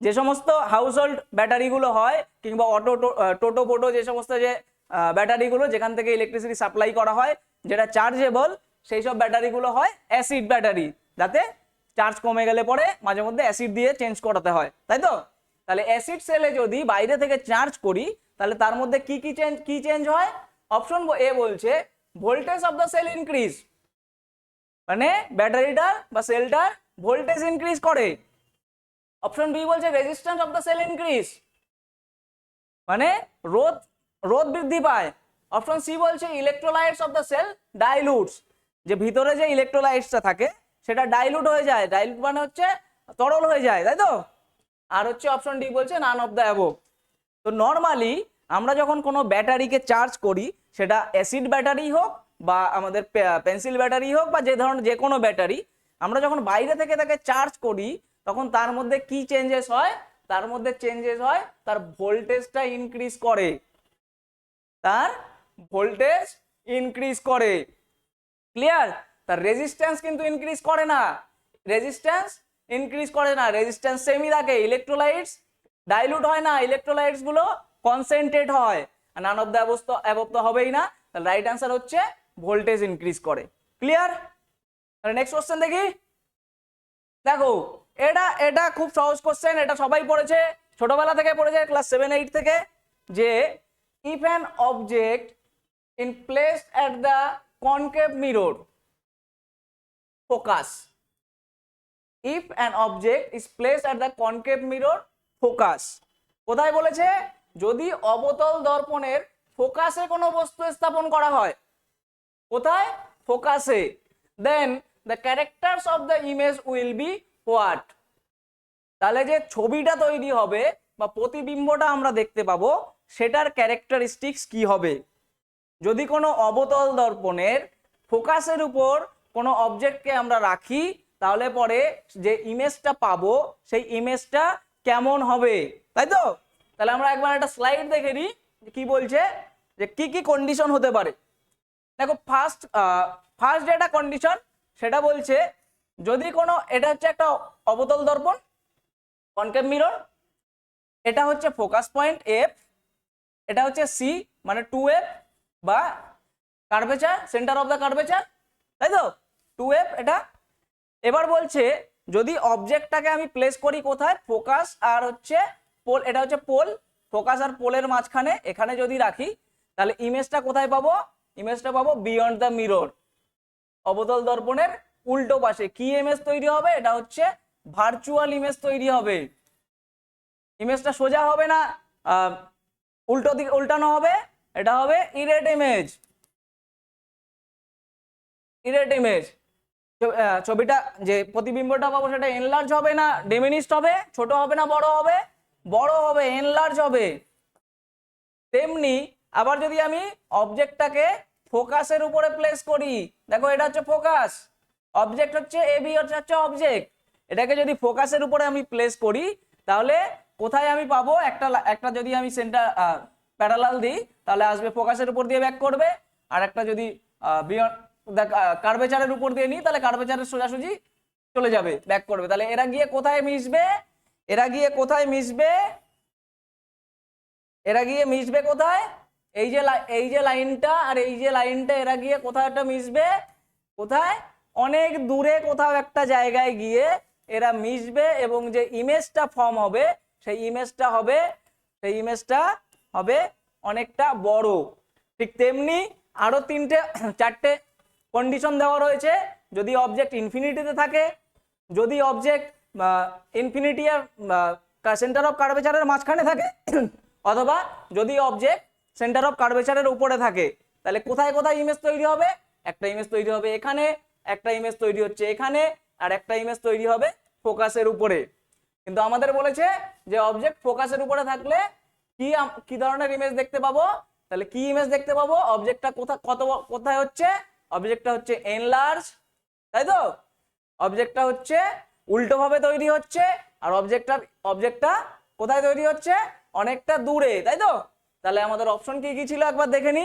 যে সমস্ত হাউস হোল্ড ব্যাটারিগুলো হয় কিংবা টোটো যে সমস্ত যে ব্যাটারিগুলো যেখান থেকে ইলেকট্রিসিটি সাপ্লাই করা হয়, যেটা চার্জেবল, সেই সব ব্যাটারিগুলো হয় অ্যাসিড ব্যাটারি, যাতে চার্জ কমে গেলে পরে মাঝে মধ্যে অ্যাসিড দিয়ে চেঞ্জ করাতে হয়, তাই তো? তাহলে অ্যাসিড সেলে যদি বাইরে থেকে চার্জ করি তাহলে তার মধ্যে কি চেঞ্জ হয়? অপশন এ বলছে voltage of the cell increase, মানে ব্যাটারিটা বা সেলটার ভোল্টেজ ইনক্রিজ করে। অপশন বি বলছে resistance of the cell increase, মানে রোধ বৃদ্ধি পায়। অপশন সি বলছে electrolytes of the cell dilutes, যে ভিতরে যে ইলেকট্রোলাইটসটা থাকে সেটা ডাইলুট হয়ে যায়, ডাইলুট মানে হচ্ছে তরল হয়ে যায়, তাই তো? আর হচ্ছে অপশন ডি বলছে নান অফ দ্য অ্যাবোভ। তো নর্মালি আমরা যখন কোনো ব্যাটারিকে চার্জ করি, সেটা অ্যাসিড ব্যাটারি হোক বা আমাদের পেন্সিল ব্যাটারি হোক বা যে কোনো ব্যাটারি, আমরা যখন বাইরে থেকে তাকে চার্জ করি তখন তার মধ্যে কি চেঞ্জেস হয়? তার মধ্যে চেঞ্জেস হয় তার ভোল্টেজটা ইনক্রিজ করে, তার ভোল্টেজ ইনক্রিজ করে। ক্লিয়ার? তার রেজিস্ট্যান্স কিন্তু ইনক্রিজ করে না, রেজিস্ট্যান্স ইনক্রিজ করে না, রেজিস্ট্যান্স সেমই থাকে। ইলেকট্রোলাইটস ডাইলুট হয় না, ইলেকট্রোলাইটস গুলো কনসেন্ট্রেট হয়। নান অফ দ্য অ্যাবভ তো হবেই না, তাহলে রাইট অ্যান্সার হচ্ছে ভোল্টেজ ইনক্রিজ করে। ক্লিয়ার? তাহলে নেক্সট কোশ্চেন দেখি। দেখো এটা খুব সহজ কোশ্চেন, এটা সবাই পড়েছে, ছোটবেলা থেকে পড়েছে, ক্লাস 7-8 থেকে, যে if an object in placed at the concave mirror focus, if an object is placed at the concave mirror focus, কোথায় বলেছে? যদি অবতল দর্পণের ফোকাসে কোনো বস্তু স্থাপন করা হয়, কোথায়? ফোকাসে, then the characters of the image will be what? তাহলে যে ছবিটা তৈরি হবে বা প্রতিবিম্বটা আমরা দেখতে পাবো সেটার ক্যারেক্টারিস্টিক্স কি হবে? যদি কোনো অবতল দর্পণের ফোকাসের উপর কোনো অবজেক্টকে আমরা রাখি তাহলে পরে যে ইমেজটা পাবো সেই ইমেজটা কেমন হবে, তাই তো? তাহলে আমরা একবার একটা স্লাইড দেখে নিই কি বলছে, যে কি কি কন্ডিশন হতে পারে। দেখো ফার্স্ট যেটা কন্ডিশন সেটা বলছে, যদি কোনো, এটা হচ্ছে একটা অবতল দর্পণ কনকেভ মিরর, এটা হচ্ছে ফোকাস পয়েন্ট এফ, এটা হচ্ছে সি মানে 2f বা curvature, centre of the curvature, তাই তো? 2f এটা। এবার বলছে যদি অবজেক্টটাকে আমি প্লেস করি কোথায়? ফোকাস আর হচ্ছে পোল, এটা হচ্ছে পোল, ফোকাস আর পোলের মাঝখানে, এখানে যদি রাখি তাহলে ইমেজটা কোথায় পাবো? ইমেজটা পাবো বিয়ন্ড দ্য মিরর, অবতল দর্পণের উল্টো পাশে। কি ইমেজ তৈরি হবে? এটা হচ্ছে ভার্চুয়াল ইমেজ তৈরি হবে। ইমেজটা সোজা হবে না, উল্টো দিকে উল্টানো হবে, এটা হবে ইরেট ইমেজ। ইরেট ইমেজ, ছবিটা যে প্রতিবিম্বটা পাবো সেটা এনলার্জ হবে না ডিমিনিশড হবে? ছোট হবে না বড় হবে? বড় হবে, এনলার্জ হবে। তেমনি আবার যদি আমি অবজেক্টটাকে ফোকাসের উপরে প্লেস করি, দেখো এটা হচ্ছে ফোকাস, অবজেক্ট হচ্ছে এবি হচ্ছে অবজেক্ট, এটাকে যদি ফোকাসের উপরে আমি প্লেস করি তাহলে কোথায় আমি পাবো? একটা যদি আমি সেন্টার প্যারালাল দিই তাহলে আসবে ফোকাসের উপর দিয়ে ব্যাক করবে, আর একটা যদি কার্ভেচারের উপর দিয়ে নিই তাহলে কার্ভেচারের সোজাসুজি চলে যাবে, ব্যাক করবে। তাহলে এরা গিয়ে কোথায় মিশবে? এরা গিয়ে কোথায় মিশবে? এরা গিয়ে মিশবে কোথায়? এই যে লাইনটা আর এই যে লাইনটা, এরা গিয়ে কোথাও একটা মিশবে। কোথায়? অনেক দূরে কোথাও একটা জায়গায় গিয়ে এরা মিশবে, এবং যে ইমেজটা ফর্ম হবে সেই ইমেজটা হবে অনেকটা বড়। ঠিক তেমনি আরো 4টে কন্ডিশন দেওয়া রয়েছে। যদি অবজেক্ট ইনফিনিটিতে থাকে, যদি অবজেক্ট ইনফিনিটি আর সেন্টার অফ কার্ভেচারের মাঝখানে থাকে, অথবা যদি অবজেক্ট সেন্টার অফ কার্ভেচারের উপরে থাকে, তাহলে কোথায় কোথায় ইমেজ তৈরি হবে? একটা ইমেজ তৈরি হবে এখানে, একটা ইমেজ তৈরি হচ্ছে এখানে, আর একটা ইমেজ তৈরি হবে ফোকাসের উপরে। কিন্তু আমাদের বলেছে যে অবজেক্ট ফোকাসের উপরে থাকলে কি ধরনের ইমেজ দেখতে পাবো? তাহলে কি ইমেজ দেখতে পাবো? অবজেক্টটা কোথায় হচ্ছে? অবজেক্টটা হচ্ছে এনলার্জ, তাই তো? অবজেক্টটা হচ্ছে উল্টো ভাবে তৈরি হচ্ছে, আর অবজেক্টটা কোথায় তৈরি হচ্ছে? অনেকটা দূরে, তাই তো? তাহলে আমাদের অপশন কি কি ছিল একবার দেখে নি।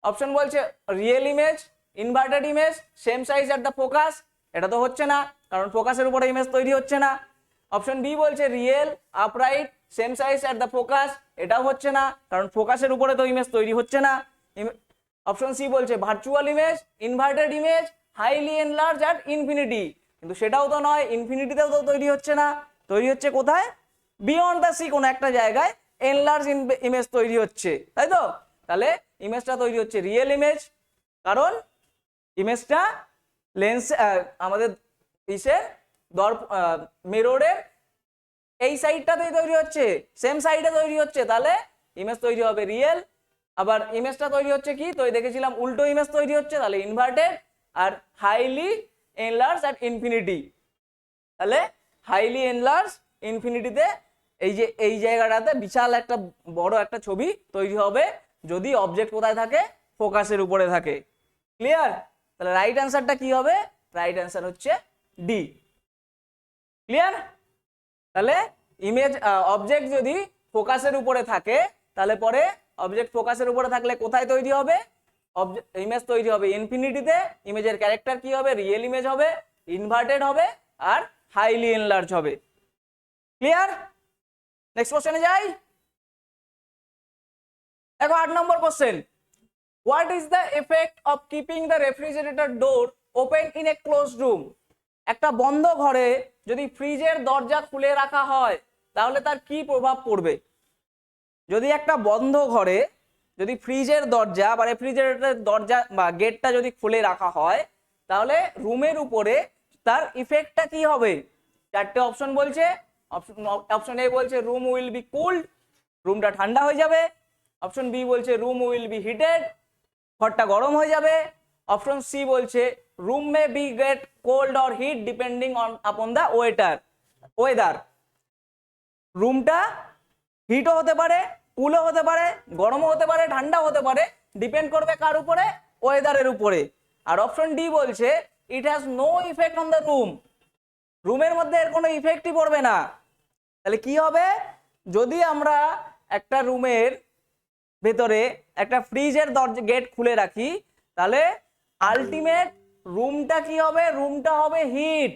অপশন বলছে real image, inverted image, same size at the focus, এটা তো হচ্ছে না কারণ ফোকাসের উপরে ইমেজ তৈরি হচ্ছে না। অপশন বি বলছে real, upright, same size at the focus, এটাও হচ্ছে না, কারণ ফোকাসের উপরে তো ইমেজ তৈরি হচ্ছে না। অপশন সি বলছে virtual image, inverted image, highly enlarge at infinity, কিন্তু সেটাও তো নয়, ইনফিনিটিতেও তো তৈরি হচ্ছে না, তৈরি হচ্ছে কোথায়, বিয়ন্ড দ্য সি কোনো একটা জায়গায় এনলার্জ ইমেজ তৈরি হচ্ছে, তাই তো? তাহলে ইমেজটা তৈরি হচ্ছে রিয়েল ইমেজ, কারণ ইমেজটা লেন্স আমাদের ইসের মিররের এই সাইডটাতেই তৈরি হচ্ছে, সেম সাইডে তৈরি হচ্ছে, তাহলে ইমেজ তৈরি হবে রিয়েল। আবার ইমেজটা তৈরি হচ্ছে কি, তো দেখেছিলাম উল্টো ইমেজ তৈরি হচ্ছে, তাহলে inverted. R highly enlarge at infinity, তাহলে হাইলি এনলার্জ ইনফিনিটিতে এই যে এই জায়গাটাতে বিশাল একটা বড় একটা ছবি তৈরি হবে যদি অবজেক্ট কোথায় থাকে, ফোকাসের উপরে থাকে। ক্লিয়ার? তাহলে রাইট অ্যান্সারটা কি হবে? রাইট অ্যান্সার হচ্ছে ডি। ক্লিয়ার? তাহলে ইমেজ অবজেক্ট যদি ফোকাসের উপরে থাকে, তাহলে পরে অবজেক্ট ফোকাসের উপরে থাকলে কোথায় তৈরি হবে, ইমেজ তৈরি হবে ইনফিনিটিতে। ইমেজের ক্যারেক্টার কি হবে? রিয়েল ইমেজ হবে, ইনভার্টেড হবে আর হাইলি এনলার্জ হবে। ক্লিয়ার? নেক্সট কোশ্চেনে যাই। দেখো 8 number question, what is the effect of keeping the refrigerator door open in a closed room? একটা বন্ধ ঘরে যদি ফ্রিজের দরজা খুলে রাখা হয় তাহলে তার কি প্রভাব পড়বে? যদি একটা বন্ধ ঘরে যদি ফ্রিজের দরজা বা রেফ্রিজারেটরের দরজা বা গেটটা যদি খুলে রাখা হয় তাহলে রুমের উপরে তার ইফেক্টটা কি হবে? চারটে অপশন বলছে। অপশন এ বলছে রুম উইল বি কুলড, রুমটা ঠান্ডা হয়ে যাবে। অপশন বি বলছে রুম উইল বি হিটেড, ঘরটা গরম হয়ে যাবে। অপশন সি বলছে room may be get cold or heat depending on upon the weather. রুমটা হিটও হতে পারে, কুলও হতে পারে, গরমও হতে পারে, ঠান্ডাও হতে পারে, ডিপেন্ড করবে কার উপরে? ওয়েদারের উপরে। আর অপশন ডি বলছে it has no effect on the room, রুমের মধ্যে এর কোনো ইফেক্টই পড়বে না। তাহলে কি হবে? যদি আমরা একটা রুমের ভেতরে একটা ফ্রিজের দরজা গেট খুলে রাখি তাহলে আলটিমেট রুমটা কি হবে? রুমটা হবে হিট,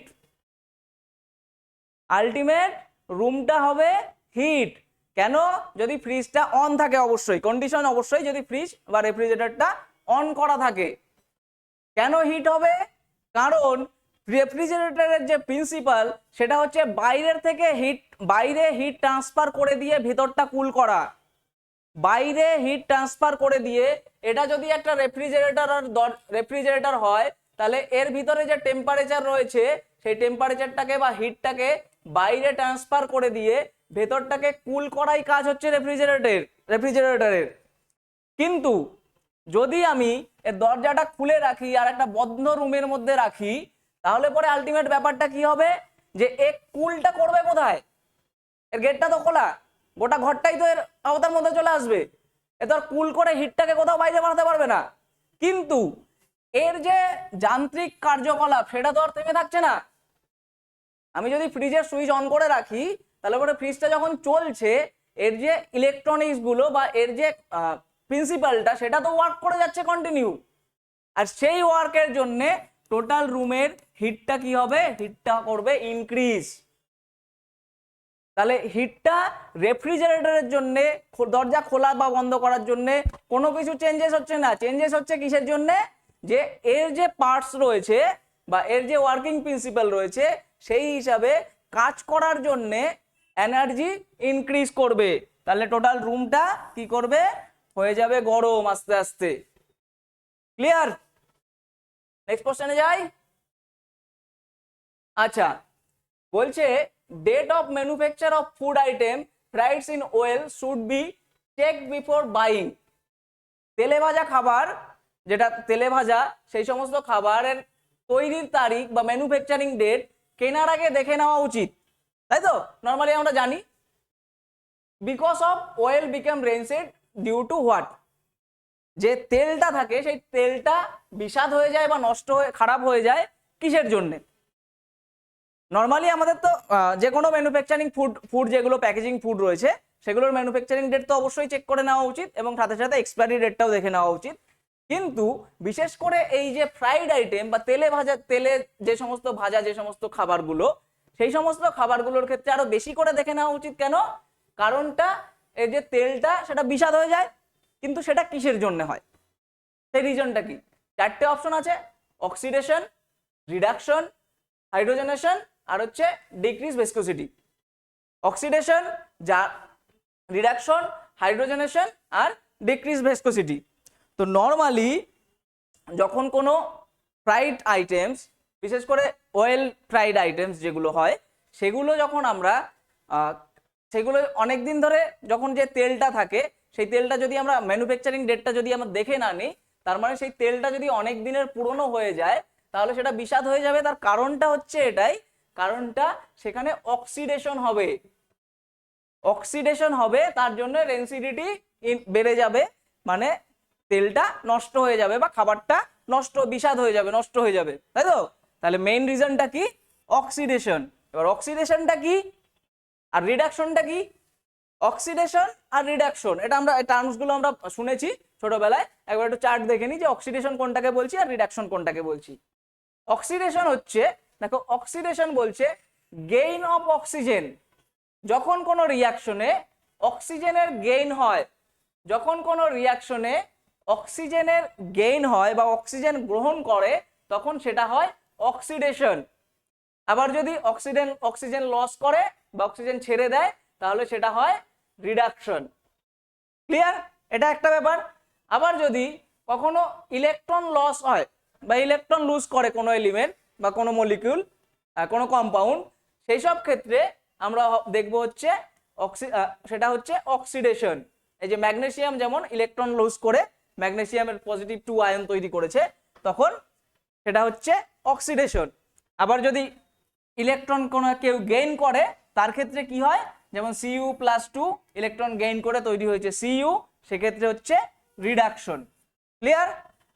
আলটিমেট রুমটা হবে হিট। কেন? যদি ফ্রিজটা অন থাকে, অবশ্যই কন্ডিশন অবশ্যই যদি ফ্রিজ বা রেফ্রিজারেটরটা অন করা থাকে। কেন হিট হবে? কারণ রেফ্রিজারেটরের যে প্রিন্সিপাল সেটা হচ্ছে বাইরের থেকে বাইরে হিট ট্রান্সফার করে দিয়ে ভেতরটা কুল করা, বাইরে হিট ট্রান্সফার করে দিয়ে। এটা যদি একটা রেফ্রিজারেটর হয় তাহলে এর ভিতরে যে টেম্পারেচার রয়েছে সেই টেম্পারেচারটাকে বা হিটটাকে বাইরে ট্রান্সফার করে দিয়ে ভেতরটাকে কুল করাই কাজ হচ্ছে রেফ্রিজারেটরের। কিন্তু যদি আমি এর দরজাটা খুলে রাখি আর একটা বন্ধ রুমের মধ্যে রাখি তাহলে পরে আলটিমেট ব্যাপারটা কি হবে? যে এ কুলটা করবে কোথায়? এর গেটটা তো খোলা, গোটা ঘরটাই তো এর আওতার মধ্যে চলে আসবে, এ তো আর কুল করে হিটটাকে কোথাও বাইরে বানাতে পারবে না। কিন্তু এর যে যান্ত্রিক কার্যকলাপ সেটা তো আর থেমে থাকছে না। আমি যদি ফ্রিজের সুইচ অন করে রাখি তাহলে পরে ফ্রিজটা যখন চলছে এর যে ইলেকট্রনিক্স গুলো বা এর যে প্রিন্সিপালটা সেটা তো ওয়ার্ক করে যাচ্ছে কন্টিনিউ। আর সেই ওয়ার্কের জন্য টোটাল রুমের হিটটা কি হবে? হিটটা করবে ইনক্রিজ। তাহলে হিটটা রেফ্রিজারেটরের জন্য দরজা খোলা বা বন্ধ করার জন্য কোনো কিছু চেঞ্জেস হচ্ছে না। চেঞ্জেস হচ্ছে কিসের জন্য? যে এর যে পার্টস রয়েছে বা এর যে ওয়ার্কিং প্রিন্সিপাল রয়েছে সেই হিসাবে কাজ করার জন্য এনার্জি ইনক্রিজ করবে। তাহলে টোটাল রুমটা কি করবে? হয়ে যাবে গরম আস্তে আস্তে। ক্লিয়ার? নেক্সট কোশ্চেনে যাই। আচ্ছা, বলছে date of manufacture of food item fried in oil should be checked before buying. তেলে ভাজা খাবার, যেটা তেলে ভাজা সেই সমস্ত খাবারের তৈরির তারিখ বা ম্যানুফ্যাকচারিং ডেট কেনার আগে দেখে নেওয়া উচিত, তাই তো? নর্মালি আমরা জানি because of oil become rancid due to what? যে তেলটা থাকে সেই তেলটা বিষাদ হয়ে যায় বা নষ্ট হয়ে খারাপ হয়ে যায় কিসের জন্যে? নর্মালি আমাদের তো যে কোনো ম্যানুফ্যাকচারিং ফুড যেগুলো প্যাকেজিং ফুড রয়েছে সেগুলোর ম্যানুফ্যাকচারিং ডেট তো অবশ্যই চেক করে নেওয়া উচিত এবং সাথে সাথে এক্সপায়ারি ডেটটাও দেখে নেওয়া উচিত। কিন্তু বিশেষ করে এই যে ফ্রাইড আইটেম বা তেলে যে সমস্ত খাবারগুলো সেই সমস্ত খাবারগুলোর ক্ষেত্রে আরো বেশি করে দেখে নেওয়া উচিত। কেন? কারণটা এই যে তেলটা সেটা বিষাদ হয়ে যায়, কিন্তু সেটা কিসের জন্য হয়, সেই রিজনটা কি? চারটে অপশন আছে, অক্সিডেশন, রিডাকশন, হাইড্রোজেনেশন আর হচ্ছে ডিক্রিজ ভিসকোসিটি। অক্সিডেশন, যা রিডাকশন, হাইড্রোজেনেশন আর ডিক্রিজ ভিসকোসিটি। তো নর্মালি যখন কোনো ফ্রাইড আইটেমস, বিশেষ করে অয়েল ফ্রাইড আইটেমস যেগুলো হয়, সেগুলো যখন আমরা সেগুলো অনেক দিন ধরে যখন যে তেলটা থাকে, সেই তেলটা যদি আমরা ম্যানুফ্যাকচারিং ডেটটা যদি আমরা দেখে না নিই, তার মানে সেই তেলটা যদি অনেক দিনের পুরনো হয়ে যায় তাহলে সেটা বিষাদ হয়ে যাবে। তার কারণটা হচ্ছে এটাই, কারণটা সেখানে অক্সিডেশন হবে, অক্সিডেশন হবে, তার জন্য রেন্সিডিটি বেড়ে যাবে, মানে তেলটা নষ্ট হয়ে যাবে বা খাবারটা নষ্ট, বিষাদ হয়ে যাবে, নষ্ট হয়ে যাবে, তাই তো? তাহলে মেইন রিজনটা কি? অক্সিডেশন। এবার অক্সিডেশনটা কি আর রিডাকশনটা কি? অক্সিডেশন আর রিডাকশন, এটা আমরা টার্মসগুলো আমরা শুনেছি ছোটবেলায়, একবার একটু চার্ট দেখে নিই যে অক্সিডেশন কোনটাকে বলছি আর রিডাকশন কোনটাকে বলছি। অক্সিডেশন হচ্ছে, দেখো অক্সিডেশন বলছে গেইন অফ অক্সিজেন। যখন কোনো রিয়াকশনে অক্সিজেনের গেইন হয়, যখন কোনো রিয়াকশনে অক্সিজেনের গেইন হয় বা অক্সিজেন গ্রহণ করে, তখন সেটা হয় অক্সিডেশন। আবার যদি অক্সিজেন লস করে বা অক্সিজেন ছেড়ে দেয় তাহলে সেটা হয় রিডাকশন। ক্লিয়ার? এটা একটা ব্যাপার। আবার যদি কখনো ইলেকট্রন লস হয় বা ইলেকট্রন লুজ করে কোনো এলিমেন্ট বা কোনো মলিকিউল, কোনো কম্পাউন্ড, সেই সব ক্ষেত্রে আমরা দেখব হচ্ছে সেটা হচ্ছে অক্সিডেশন। এই যে ম্যাগনেসিয়াম যেমন ইলেকট্রন লুজ করে ম্যাগনেসিয়ামের পজিটিভ 2 আয়ন তৈরি করেছে, তখন সেটা হচ্ছে অক্সিডেশন। আবার যদি ইলেকট্রন কোনো কেউ গেইন করে, তার ক্ষেত্রে কি হয়, যেমন Cu+2 ইলেকট্রন গেইন করে তৈরি হয়েছে Cu, সেক্ষেত্রে হচ্ছে রিডাকশন। ক্লিয়ার?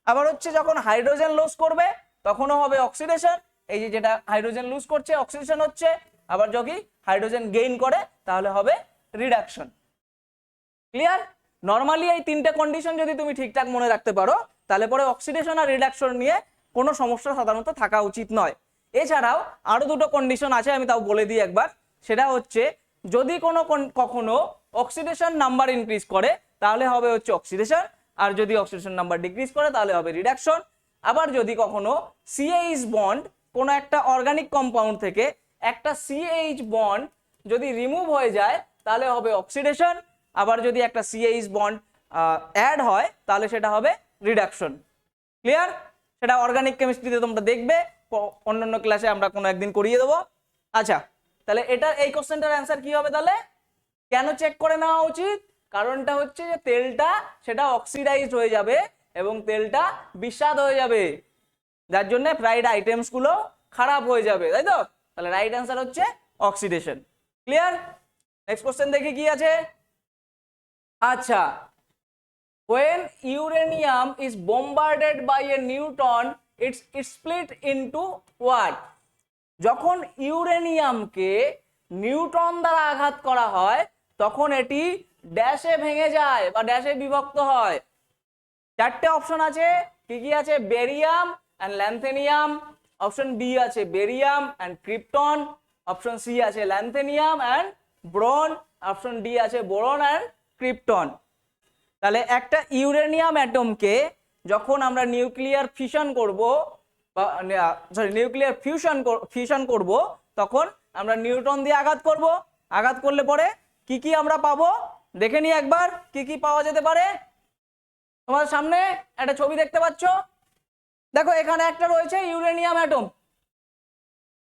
আবার হচ্ছে যখন হাইড্রোজেন লস করবে তখনও হবে অক্সিডেশন, এই যে যেটা হাইড্রোজেন লুজ করছে অক্সিডেশন হচ্ছে। আবার যদি হাইড্রোজেন গেইন করে তাহলে হবে রিডাকশন। ক্লিয়ার? নর্মালি এই তিনটে কন্ডিশন যদি তুমি ঠিকঠাক মনে রাখতে পারো, তাহলে পরে অক্সিডেশন আর রিডাকশন নিয়ে কোনো সমস্যা সাধারণত থাকা উচিত নয়। এছাড়াও আরো দুটো কন্ডিশন আছে, আমি তাও বলে দিই একবার। সেটা হচ্ছে যদি কখনো অক্সিডেশন নাম্বার ইনক্রিজ করে তাহলে হবে হচ্ছে অক্সিডেশন, আর যদি অক্সিডেশন নাম্বার ডিক্রিজ করে তাহলে হবে রিডাকশন। আবার যদি কখনো সিএইচ বন্ড, কোনো একটা অর্গানিক কম্পাউন্ড থেকে একটা সিএইচ বন্ড যদি রিমুভ হয়ে যায় তাহলে হবে অক্সিডেশন। আবার যদি একটা সিএইচ বন্ড অ্যাড হয় তাহলে সেটা হবে রিডাকশন। ক্লিয়ার? সেটা অর্গানিক কেমিস্ট্রিতে তোমরা দেখবে, অন্যান্য ক্লাসে আমরা কোনো একদিন করিয়ে দেবো। আচ্ছা, তাহলে এটা এই কোশ্চেনটার অ্যান্সার কি হবে তাহলে? কেন চেক করে নেওয়া উচিত? কারণটা হচ্ছে যে তেলটা সেটা অক্সিডাইজড হয়ে যাবে এবং তেলটা বিষাদ হয়ে যাবে, যার জন্য ফ্রাইড আইটেমস গুলো খারাপ হয়ে যাবে, তাই তো? তাহলে রাইট অ্যান্সার হচ্ছে অক্সিডেশন। ক্লিয়ার? নেক্সট কোশ্চেন দেখি কি আছে। আচ্ছা, when uranium is bombarded by a neutron it's split into what? যখন ইউরেনিয়ামকে নিউট্রন দ্বারা আঘাত করা হয় তখন এটি ড্যাশে ভেঙে যায় বা ড্যাশে বিভক্ত হয়। চারটে অপশন আছে, কি কি আছে? Barium and lanthanum, option B আছে barium and krypton, option C আছে lanthanum and bromine, option D আছে বোরন এন্ড ক্রিপ্টন। তাহলে একটা ইউরেনিয়াম অ্যাটমকে যখন আমরা নিউক্লিয়ার ফিশন করব বা নিউক্লিয়ার ফিউশন করব, তখন আমরা নিউট্রন দিয়ে আঘাত করব। আঘাত করলে পরে কি কি আমরা পাবো দেখে নিই একবার, কি কি পাওয়া যেতে পারে। তোমার সামনে একটা ছবি দেখতে পাচ্ছ, দেখো এখানে একটা রয়েছে ইউরেনিয়াম অ্যাটম।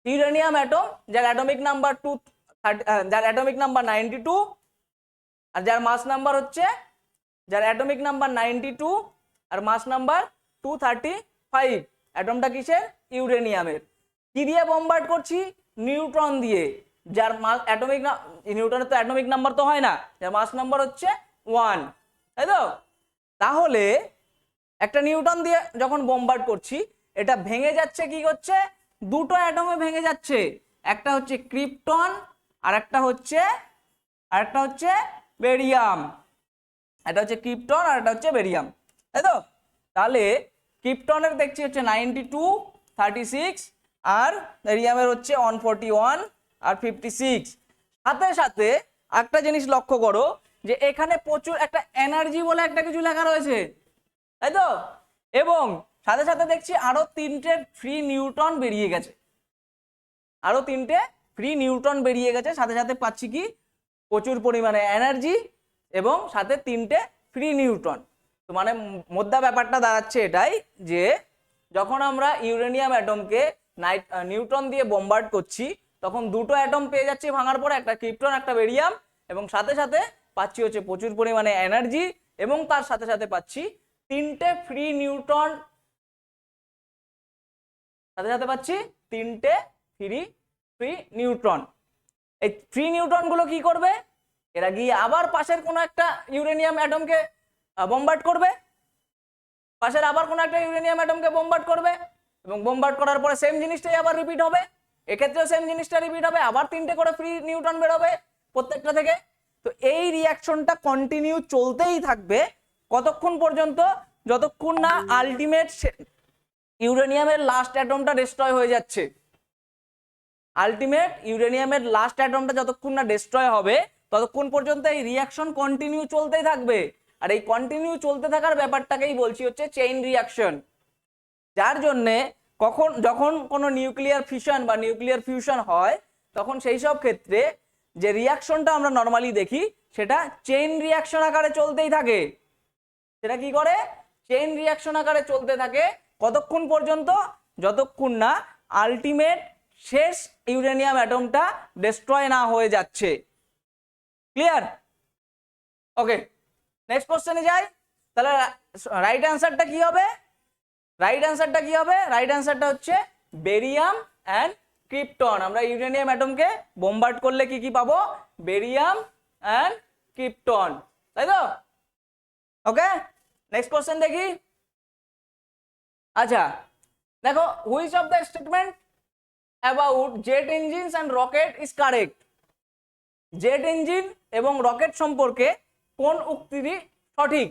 ইউরেনিয়াম অ্যাটম যার অ্যাটমিক নাম্বার 92 আর যার মাস নাম্বার হচ্ছে, যার অ্যাটমিক নাম্বার 92 আর মাস নাম্বার 235। অ্যাটমটা কিসের? ইউরেনিয়ামের। কি দিয়ে বম্বার্ড করছি? নিউট্রন দিয়ে। যার মাস অ্যাটমিক, নিউট্রনের তো অ্যাটমিক নাম্বার তো হয় না, যার মাস নাম্বার হচ্ছে 1, তাই তো? তাহলে একটা নিউট্রন দিয়ে যখন বম্বার্ড করছি, এটা ভেঙে যাচ্ছে, কি হচ্ছে? দুটো অ্যাটমে ভেঙে যাচ্ছে, একটা হচ্ছে ক্রিপ্টন আর একটা হচ্ছে বেরিয়াম। এটা হচ্ছে ক্রিপ্টন আর এটা হচ্ছে বেরিয়াম, তাই তো? তাহলে ক্রিপ্টনের দেখছি হচ্ছে 92, 36 আর বেরিয়ামের হচ্ছে 141 আর 56। সাথে সাথে একটা জিনিস লক্ষ্য করো যে এখানে প্রচুর একটা এনার্জি বলে একটা কিছু লেখা রয়েছে, তাই তো? এবং সাথে সাথে দেখছি আরো 3টে ফ্রি নিউট্রন বেরিয়ে গেছে, আরো 3টে ফ্রি নিউট্রন বেরিয়ে গেছে, সাথে সাথে পাচ্ছি কি প্রচুর পরিমাণে এনার্জি এবং সাথে 3টে ফ্রি নিউট্রন। তো মানে মোদ্দা ব্যাপারটা দাঁড়াচ্ছে এটাই যে যখন আমরা ইউরেনিয়াম অ্যাটমকে নিউট্রন দিয়ে বোমবার্ড করছি তখন দুটো অ্যাটম পেয়ে যাচ্ছি ভাঙার পরে, একটা ক্রিপ্টন একটা বেরিয়াম, এবং সাথে সাথে পাচ্ছি হচ্ছে প্রচুর পরিমাণে এনার্জি এবং তার সাথে সাথে পাচ্ছি 3টে ফ্রি নিউট্রন, সাথে সাথে পাচ্ছি 3টে ফ্রি নিউট্রন। এই ফ্রি নিউট্রন গুলো কি করবে? এরা গিয়ে আবার পাশের কোনো একটা ইউরেনিয়াম অ্যাটমকে বোমবার্ড করবে, পাশের আবার কোনো একটা ইউরেনিয়াম অ্যাটমকে বোমবার্ড করবে, এবং বোমবার্ড করার পরে সেম জিনিসটাই আবার রিপিট হবে, এক্ষেত্রেও সেম জিনিসটা রিপিট হবে, আবার 3টে করে ফ্রি নিউট্রন বেরোবে প্রত্যেকটা থেকে। তো এই রিয়াকশনটা কন্টিনিউ চলতেই থাকবে কতক্ষণ পর্যন্ত? যতক্ষণ না আলটিমেট ইউরেনিয়ামের লাস্ট অ্যাটমটা ডিস্ট্রয় হয়ে যাচ্ছে। আলটিমেট ইউরেনিয়ামের লাস্ট অ্যাটমটা যতক্ষণ না ডিস্ট্রয় হবে ততক্ষণ পর্যন্ত এই রিয়াকশন কন্টিনিউ চলতেই থাকবে। আর এই কন্টিনিউ চলতে থাকার ব্যাপারটাকেই বলছি হচ্ছে চেইন রিয়াকশন, যার জন্যে যখন কোনো নিউক্লিয়ার ফিশন বা নিউক্লিয়ার ফিউশন হয় তখন সেই সব ক্ষেত্রে যে রিয়াকশনটা আমরা নর্মালি দেখি সেটা চেইন রিয়াকশন আকারে চলতেই থাকে। সেটা কি করে? চেইন রিয়াকশন আকারে চলতে থাকে কতক্ষণ পর্যন্ত? যতক্ষণ না আলটিমেট শেষ ইউরেনিয়াম অ্যাটমটা ডিস্ট্রয় না হয়ে যাচ্ছে। ক্লিয়ার? ওকে, নেক্সট কোশ্চেনে যাই। তাহলে রাইট অ্যান্সারটা কি হবে? রাইট অ্যান্সারটা কি হবে? রাইট অ্যান্সারটা হচ্ছে বেরিয়াম অ্যান্ড ক্রিপ্টন। আমরা ইউরেনিয়াম অ্যাটমকে বোমবার্ড করলে কি কি পাবো? বেরিয়াম অ্যান্ড ক্রিপ্টন, তাই তো? ওকে, নেক্সট কোশ্চেন দেখি। আচ্ছা দেখো, which of the statement about jet engines and rocket is correct? Jet engine এবং রকেট সম্পর্কে কোন উক্তিটি সঠিক?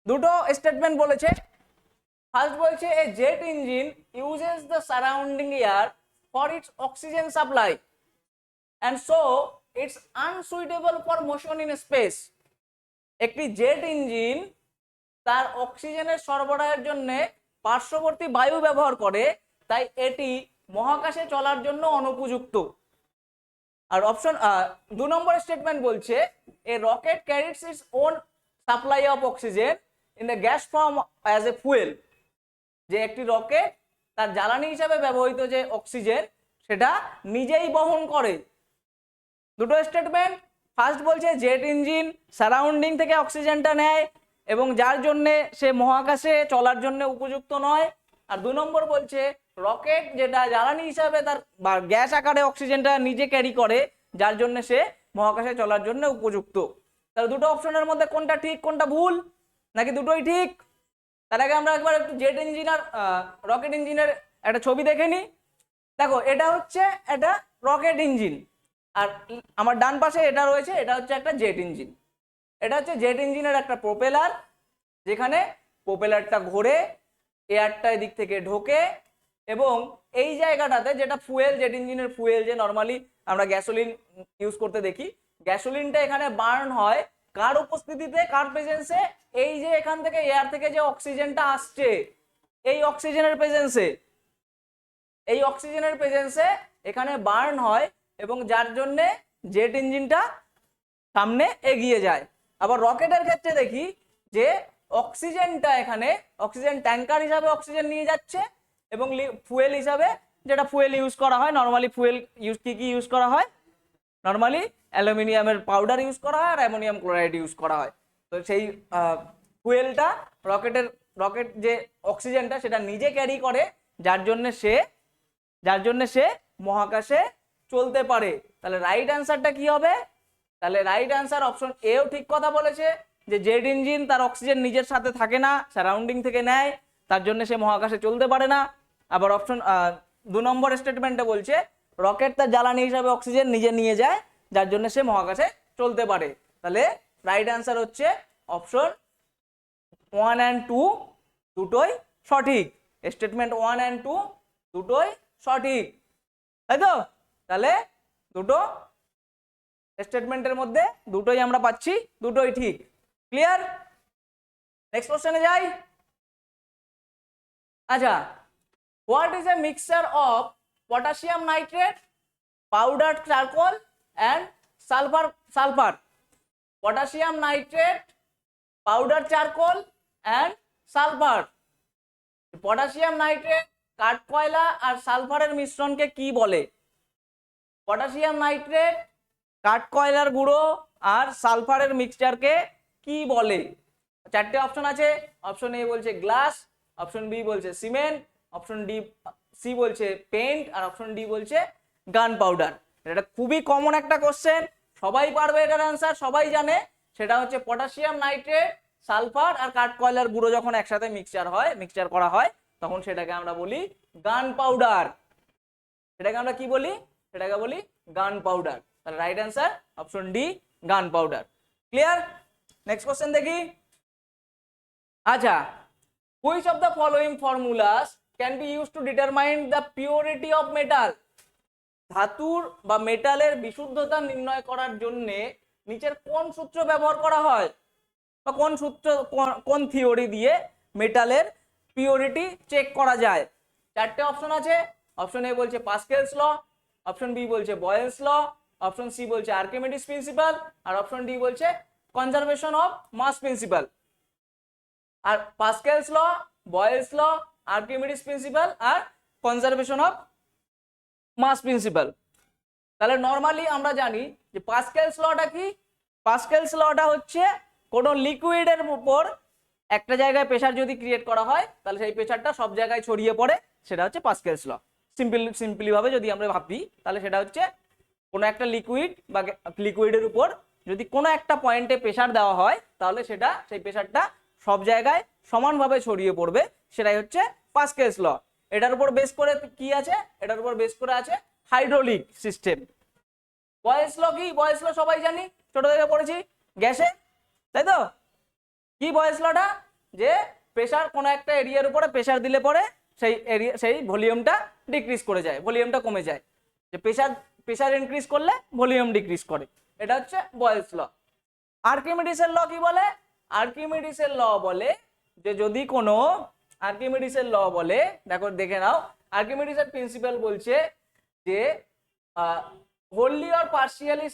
দুটো স্টেটমেন্ট বলেছে। ফার্স্ট বলছে এ jet engine uses the surrounding air for its oxygen supply and so it's unsuitable for motion in space. একটি jet engine তার অক্সিজেনের সরবরাহের জন্য পার্শ্ববর্তী বায়ু ব্যবহার করে, তাই এটি মহাকাশে চলার জন্য অনুপযুক্ত। আর অপশন 2 নম্বর স্টেটমেন্ট বলছে a rocket carries its own supply of oxygen in the gas form as a fuel. যে একটি রকেট তার জ্বালানি হিসাবে ব্যবহৃত যে অক্সিজেন সেটা নিজেই বহন করে। দুটো স্টেটমেন্ট। ফার্স্ট বলছে জেট ইঞ্জিন সারাউন্ডিং থেকে অক্সিজেনটা নেয় এবং যার জন্য সে মহাকাশে চলার জন্য উপযুক্ত নয়। আর 2 নম্বর বলছে রকেট যেটা জ্বালানি হিসাবে তার বা গ্যাস আকারে অক্সিজেনটা নিজে ক্যারি করে, যার জন্য সে মহাকাশে চলার জন্য উপযুক্ত। তাহলে দুটো অপশনের মধ্যে কোনটা ঠিক কোনটা ভুল, নাকি দুটোই ঠিক? তার আগে আমরা একবার একটু জেট ইঞ্জিন আর রকেট ইঞ্জিনের একটা ছবি দেখে নিই। দেখো, এটা হচ্ছে একটা রকেট ইঞ্জিন, আর আমার ডান পাশে এটা রয়েছে, এটা হচ্ছে একটা জেট ইঞ্জিন। এটা হচ্ছে জেট ইঞ্জিনের একটা প্রোপেলার, যেখানে প্রোপেলারটা ঘোরে, এয়ারটা এদিক থেকে ঢোকে এবং এই জায়গাটাতে যেটা ফুয়েল, জেট ইঞ্জিনের ফুয়েল যে নর্মালি আমরা গ্যাসোলিন ইউজ করতে দেখি, গ্যাসোলিনটা এখানে বার্ন হয় কার উপস্থিতিতে, কার প্রেজেন্সে? এই যে এখান থেকে এয়ার থেকে যে অক্সিজেনটা আসছে এই অক্সিজেনের প্রেজেন্সে, এই অক্সিজেনের প্রেজেন্সে এখানে বার্ন হয় এবং যার জন্য জেট ইঞ্জিনটা সামনে এগিয়ে যায়। আবার রকেটের ক্ষেত্রে দেখি যে অক্সিজেনটা এখানে অক্সিজেন ট্যাঙ্কার হিসাবে অক্সিজেন নিয়ে যাচ্ছে এবং ফুয়েল হিসাবে যেটা ফুয়েল ইউজ করা হয়, নর্মালি ফুয়েল ইউজ কি ইউজ করা হয়? নর্মালি অ্যালুমিনিয়ামের পাউডার ইউজ করা হয় আর অ্যামোনিয়াম ক্লোরাইড ইউজ করা হয়। তো সেই ফুয়েলটা রকেট যে অক্সিজেনটা সেটা নিজে ক্যারি করে, যার জন্য সে মহাকাশে চলতে পারে। তাহলে রাইট অ্যান্সারটা কি হবে? তাহলে রাইট অ্যান্সার অপশন এও ঠিক কথা বলেছে যে জেট ইঞ্জিন তার অক্সিজেন নিজের সাথে থাকে না, সারাউন্ডিং থেকে নেয়, তার জন্য সে মহাকাশে চলতে পারে না। আবার অপশন 2 নম্বর স্টেটমেন্টে বলছে রকেট তার জ্বালানি হিসাবে অক্সিজেন নিজে নিয়ে যায়, যার জন্য সে মহাকাশে চলতে পারে। তাহলে রাইট অ্যান্সার হচ্ছে অপশন 1 and 2 দুটোই সঠিক। স্টেটমেন্ট 1 and 2 দুটোই সঠিক, তাই তো? তাহলে দুটো স্টেটমেন্টের মধ্যে দুটোই আমরা পাচ্ছি, দুটোই ঠিক। ক্লিয়ার? নেক্সট কোশ্চেনে যাই। আচ্ছা, what is a mixture of potassium nitrate, powder charcoal and sulphur? Potassium nitrate, powder charcoal and sulphur. Potassium nitrate, কাঠকয়লা আর সালফারের মিশ্রণকে কি বলে? পটাশিয়াম নাইট্রেট, কাঠকয়লার গুঁড়ো আর সালফারের মিক্সচারকে কি বলে? চারটে অপশন আছে। অপশন এ বলছে গ্লাস, অপশন বি বলছে সিমেন্ট, অপশন সি বলছে পেইন্ট আর অপশন ডি বলছে গান পাউডার। এটা খুবই কমন একটা কোশ্চেন, সবাই পারবে এটার অ্যান্সার, সবাই জানে। সেটা হচ্ছে পটাশিয়াম নাইট্রেট, সালফার আর কাঠকয়লার গুঁড়ো যখন একসাথে মিক্সচার করা হয় তখন সেটাকে আমরা বলি গান পাউডার। সেটাকে আমরা কি বলি? সেটাকে বলি গান পাউডার। তাহলে রাইট অ্যান্সার অপশন ডি, গান পাউডার। ক্লিয়ার? নেক্সট কোশ্চেন দেখি। আচ্ছা, which of the following formulas can be used to determine the purity of metal? ধাতুর বা মেটালের বিশুদ্ধতা নির্ণয় করার জন্য নিচের কোন সূত্র ব্যবহার করা হয়, বা কোন সূত্র, কোন থিওরি দিয়ে মেটালের পিওরিটি চেক করা যায়? চারটে অপশন আছে। অপশন এ বলছে পাস্কেলস ল, অপশন বি বলছে বয়েলস ল, অপশন সি বলছে আর্কিমিডিস প্রিন্সিপাল আর অপশন ডি বলছে কনজারভেশন অফ মাস প্রিন্সিপাল। আর Pascal's law, Boyle's law, Archimedes principle আর কনজারভেশন অফ মাস প্রিন্সিপাল। তাহলে নর্মালি আমরা জানি যে পাস্কেলস লটা কি? পাস্কেলস লটা হচ্ছে কোনো লিকুইডের উপর একটা জায়গায় প্রেসার যদি ক্রিয়েট করা হয় তাহলে সেই প্রেসারটা সব জায়গায় ছড়িয়ে পড়ে, সেটা হচ্ছে পাস্কেলস ল। সিম্পলি ভাবে যদি আমরা ভাবি তাহলে সেটা হচ্ছে কোনো একটা লিকুইড বা লিকুইডের উপর যদি কোনো একটা পয়েন্টে প্রেসার দেওয়া হয় তাহলে সেটা, সেই প্রেসারটা সব জায়গায় সমানভাবে ছড়িয়ে পড়বে, সেটাই হচ্ছে পাস্কেলস ল। এটার উপর বেস করে কি আছে? এটার উপর বেস করে আছে হাইড্রোলিক সিস্টেম। বয়েলস ল কি? বয়েলস ল সবাই জানি, ছোট থেকে পড়েছি, গ্যাসে, তাই তো? কি বয়েলস লটা? যে প্রেসার কোনো একটা এরিয়ার উপরে প্রেসার দিলে পরে সেই ভলিউমটা ডিক্রিজ করে যায়, ভলিউমটা কমে যায়। যে প্রেসার ইনক্রিজ করলে ভলিউম ডিক্রিজ করে, এটা হচ্ছে বয়েলস ল। আর্কিমিডিসের ল কি বলে? আর্কিমিডিসের ল বলে যে যদি কোনো, আর্কিমিডিসের ল বলে, দেখে নাও, আর্কিমিডিসের প্রিন্সিপাল বলছে যে wholly or partially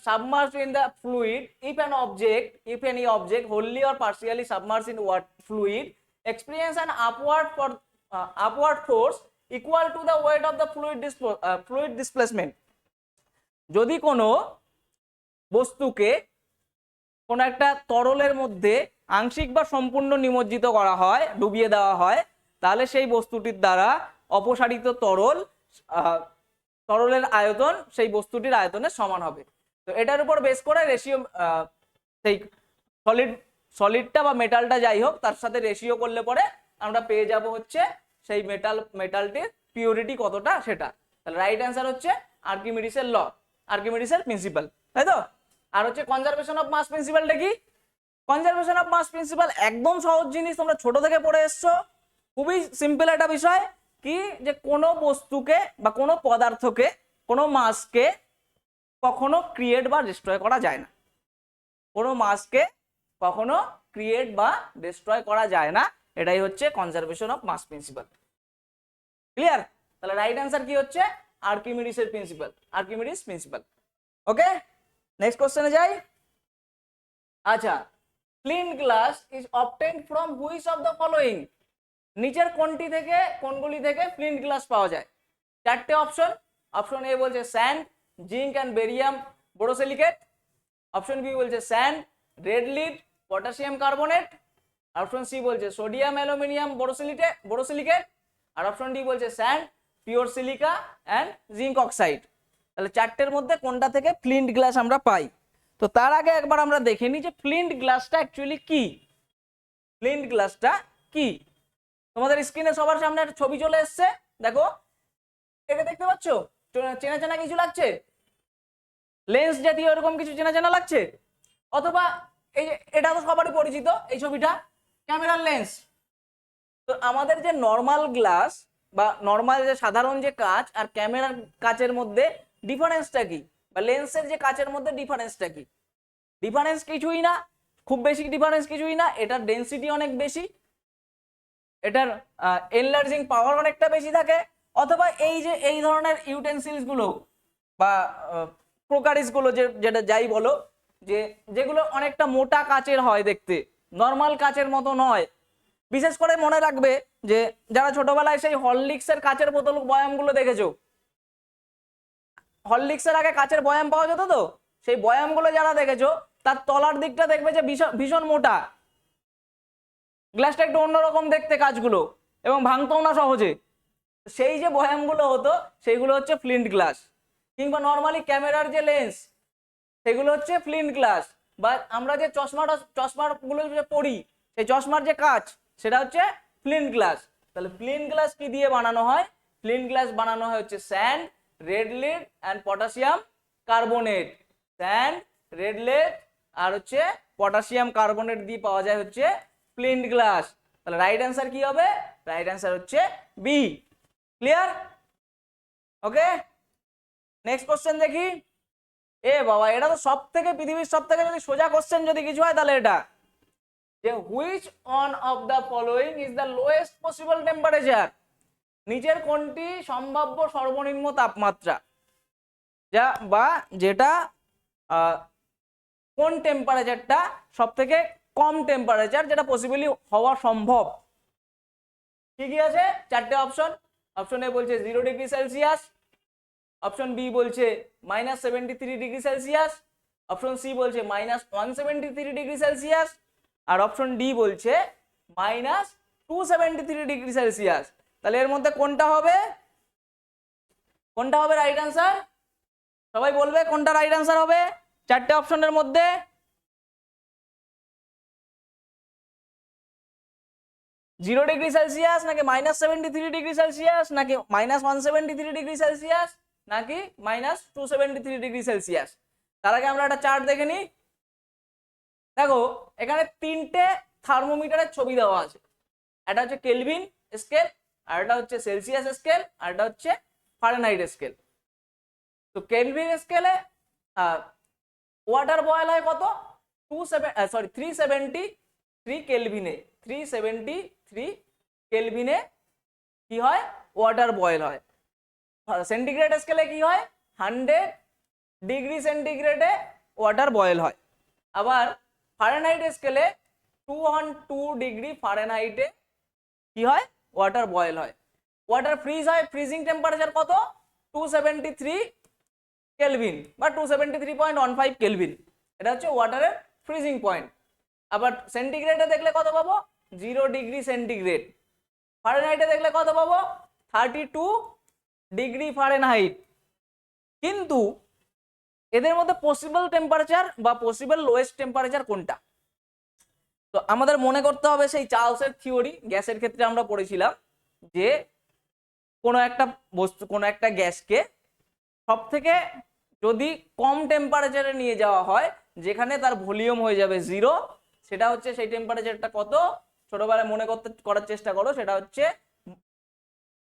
submerged in the fluid if any object wholly or partially submerged in fluid experience an upward force equal to the weight of the fluid displacement. যদি কোনো বস্তুকে কোনো একটা তরলের মধ্যে আংশিক বা সম্পূর্ণ নিমজ্জিত করা হয়, ডুবিয়ে দেওয়া হয়, তাহলে সেই বস্তুটির দ্বারা অপসারিত তরলের আয়তন সেই বস্তুটির আয়তনের সমান হবে। তো এটার উপর বেস করে রেশিও, সেই সলিডটা বা মেটালটা যাই হোক তার সাথে রেশিও করলে পরে আমরা পেয়ে যাব হচ্ছে সেই মেটালটির পিউরিটি কতটা সেটা। তাহলে রাইট অ্যান্সার হচ্ছে আর্কিমিডিসের ল, আর্কিমিডিসের প্রিন্সিপাল, তাই তো? আর হচ্ছে কনজারভেশন অফ মাস প্রিন্সিপালটা কি? কনজারভেশন অফ মাস প্রিন্সিপাল একদম সহজ জিনিস, তোমরা ছোট থেকে পড়ে এসছো, খুবই সিম্পল একটা বিষয়। কি? যে কোনো বস্তুকে বা কোনো পদার্থকে, কোনো মাসকে কখনো ক্রিয়েট বা ডিস্ট্রয় করা যায় না। কোনো মাসকে কখনো ক্রিয়েট বা ডিস্ট্রয় করা যায় না, এটাই হচ্ছে conservation of mass principle. Clear? তাহলে রাইট অ্যান্সার কি হচ্ছে? আর্কিমিডিসের principle, Archimedes principle. Okay, next কোশ্চেনে যাই। আচ্ছা, flint glass is obtained from which of the following? নিচের কোনগুলি থেকে ফ্লিন্ট গ্লাস পাওয়া যায়? চারটে অপশন। অপশন এ বলছে sand, zinc and barium borosilicate, option B বলছে sand, red lead, potassium carbonate, option C বলছে সোডিয়াম অ্যালুমিনিয়াম বোরোসিলিকেট আর অপশন ডি বলছে sand, pure silica and zinc oxide. তাহলে চারটের মধ্যে কোনটা থেকে ফ্লিন্ট গ্লাস আমরা পাই? তো তার আগে একবার আমরা দেখে নিই যে ফ্লিন্ট গ্লাসটা অ্যাকচুয়ালি কি। ফ্লিন্ট গ্লাসটা কি? তোমাদের স্ক্রিনে সবার সামনে একটা ছবি চলে এসছে, দেখো, এটা দেখতে পাচ্ছ? চেনা চেনা কিছু লাগছে? লেন্স জাতীয় এরকম কিছু চেনা চেনা লাগছে? অথবা এই যে এটা তো সবারই পরিচিত, এই ছবিটা ক্যামেরার লেন্স। তো আমাদের যে নর্মাল গ্লাস বা নর্মাল যে সাধারণ যে কাঁচ আর ক্যামেরার কাচের মধ্যে ডিফারেন্সটা কি? বা লেন্সের যে কাচের মধ্যে ডিফারেন্সটা কি? ডিফারেন্স কিছুই না, খুব বেশি ডিফারেন্স কিছুই না, এটার ডেন্সিটি অনেক বেশি, এটার এনলার্জিং পাওয়ার অনেকটা বেশি থাকে, অথবা এই যে এই ধরনের ইউটেন্সিলস গুলো বা ক্রোকারিস গুলো যেটা যাই বলো, যে যেগুলো অনেকটা মোটা কাচের হয় দেখতে, নর্মাল কাচের মতো নয়। বিশেষ করে মনে রাখবে যে যারা ছোটবেলায় সেই হরলিক্সের কাচের বোতল বয়ামগুলো দেখেছো, হরলিক্সের আগে কাচের বয়াম পাওয়া যেত, তো সেই বয়ামগুলো যারা দেখেছো তার তলার দিকটা দেখবে যে ভীষণ মোটা, গ্লাসটা একটু অন্যরকম দেখতে কাচগুলো, এবং ভাঙতেও না সহজে। সেই যে বয়ামগুলো হতো সেইগুলো হচ্ছে ফ্লিন্ট গ্লাস, কিংবা নর্মালি ক্যামেরার যে লেন্স সেগুলো হচ্ছে ফ্লিন্ট গ্লাস, বা আমরা যে চশমাগুলো যে পরি সেই চশমার যে কাচ সেটা হচ্ছে ফ্লিন্ট গ্লাস। তাহলে ফ্লিন্ট গ্লাস কি দিয়ে বানানো হয়? ফ্লিন্ট গ্লাস বানানো হয় হচ্ছে sand, red lead and potassium carbonate. Sand, red lead আর হচ্ছে পটাশিয়াম কার্বনেট দিয়ে পাওয়া যায় হচ্ছে ফ্লিন্ট গ্লাস। তাহলে রাইট অ্যান্সার কি হবে? রাইট অ্যান্সার হচ্ছে B. Clear? Okay, next question দেখি। এ বাবা, এটা তো সব থেকে পৃথিবীর সব থেকে যদি সোজা কোশ্চেন যদি কিছু হয় তাহলে এটা, যে which one of the following is the lowest possible temperature? নিচের কোনটি সম্ভাব্য সর্বনিম্ন তাপমাত্রা, যা বা যেটা কোন টেম্পারেচারটা সব থেকে কম টেম্পারেচার যেটা পসিবলি হওয়া সম্ভব? কি কি আছে? চারটে অপশন। অপশন এ বলছে 0°C, অপশন বি বলছে -73°C, অপশন সি বলছে -173°C, আর অপশন ডি বলছে -273°C। তাহলে এর মধ্যে কোনটা হবে? কোনটা হবে রাইট অ্যান্সার? সবাই বলবে কোনটা রাইট অ্যান্সার হবে চারটে অপশনের মধ্যে। 0°C নাকি -73°C নাকি -173°C নাকি -273°C? তার আগে আমরা একটা চার্ট দেখে নিই। দেখো এখানে তিনটে থার্মোমিটারের ছবি দেওয়া আছে, একটা হচ্ছে কেলভিন স্কেল, আর একটা হচ্ছে সেলসিয়াস স্কেল, আর একটা হচ্ছে ফারেনহাইট স্কেল। তো কেলভিন স্কেলে ওয়াটার বয়েল হয় কত? 373 কেলভিনে। 373 কেলভিনে কি হয়? ওয়াটার বয়েল হয়। সেন্টিগ্রেড স্কেলে কি হয়? 100°C ওয়াটার বয়েল হয়। আবার ফারেনহাইট স্কেলে 202°F কি হয়? ওয়াটার বয়েল হয়। ওয়াটার ফ্রিজ হয়, ফ্রিজিং টেম্পারেচার কত? 273 কেলভিন বা 273.15 কেলভিন। এটা হচ্ছে ওয়াটারের ফ্রিজিং পয়েন্ট। আবার সেন্টিগ্রেডে দেখলে কত পাবো? 0°C। ফারেনহাইটে দেখলে কত পাবো? 32°F। কিন্তু এদের মধ্যে পসিবল টেম্পারেচার বা পসিবল লোয়েস্ট টেম্পারেচার কোনটা? তো আমাদের মনে করতে হবে সেই চার্লসের থিওরি, গ্যাসের ক্ষেত্রে আমরা পড়েছিলাম যে কোনো একটা বস্তু, কোনো একটা গ্যাসকে সব থেকে যদি কম টেম্পারেচারে নিয়ে যাওয়া হয় যেখানে তার ভলিউম হয়ে যাবে 0, সেটা হচ্ছে সেই টেম্পারেচারটা কত? ছোটবেলায় মনে করার চেষ্টা করো, সেটা হচ্ছে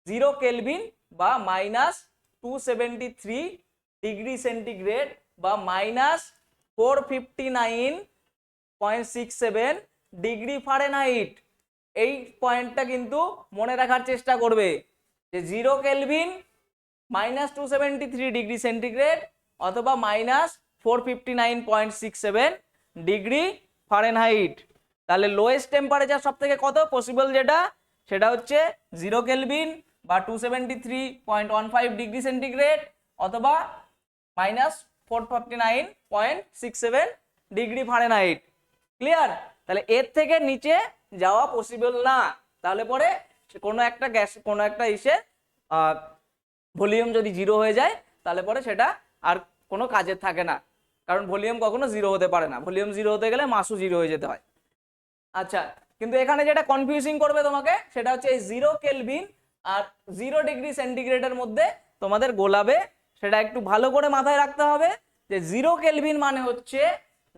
0 কেলভিন বা -273°C বা -459.67°F। এই পয়েন্টটা কিন্তু মনে রাখার চেষ্টা করবে যে 0 কেলভিন -273°C অথবা -459.67°F। তাহলে লোয়েস্ট টেম্পারেচার সব থেকে কত পসিবল যেটা, সেটা হচ্ছে 0 কেলভিন বা 273.15°C অথবা -459.67°F। ক্লিয়ার? তাহলে এর থেকে নিচে যাওয়া পসিবল না। তাহলে পরে কোনো একটা গ্যাস, কোনো একটা ইসে ভলিউম যদি 0 হয়ে যায় তাহলে পরে সেটা আর কোনো কাজের থাকে না, কারণ ভলিউম কখনো 0 হতে পারে না। ভলিউম 0 হতে গেলে মাসও 0 হয়ে যেতে হয়। আচ্ছা, কিন্তু এখানে যেটা কনফিউজিং করবে তোমাকে সেটা হচ্ছে এই 0 কেলভিন আর 0°C মধ্যে তোমাদের গোলাবে, সেটা একটু ভালো করে মাথায় রাখতে হবে যে 0 কেলভিন মানে হচ্ছে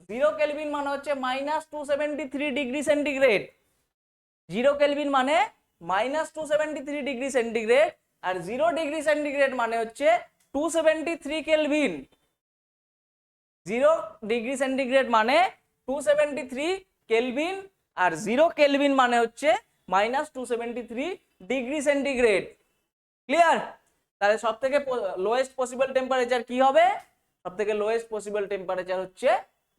-273°C। 0 কেলভিন মানে -273°C, আর 0°C মানে হচ্ছে 273 কেলভিন। 0°C মানে 273 কেলভিন, আর 0 কেলভিন মানে হচ্ছে -273°C। ক্লিয়ার? তাহলে সব থেকে লোয়েস্ট পসিবল টেম্পারেচার কি হবে? সব থেকে লোয়েস্ট পসিবল টেম্পারেচার হচ্ছে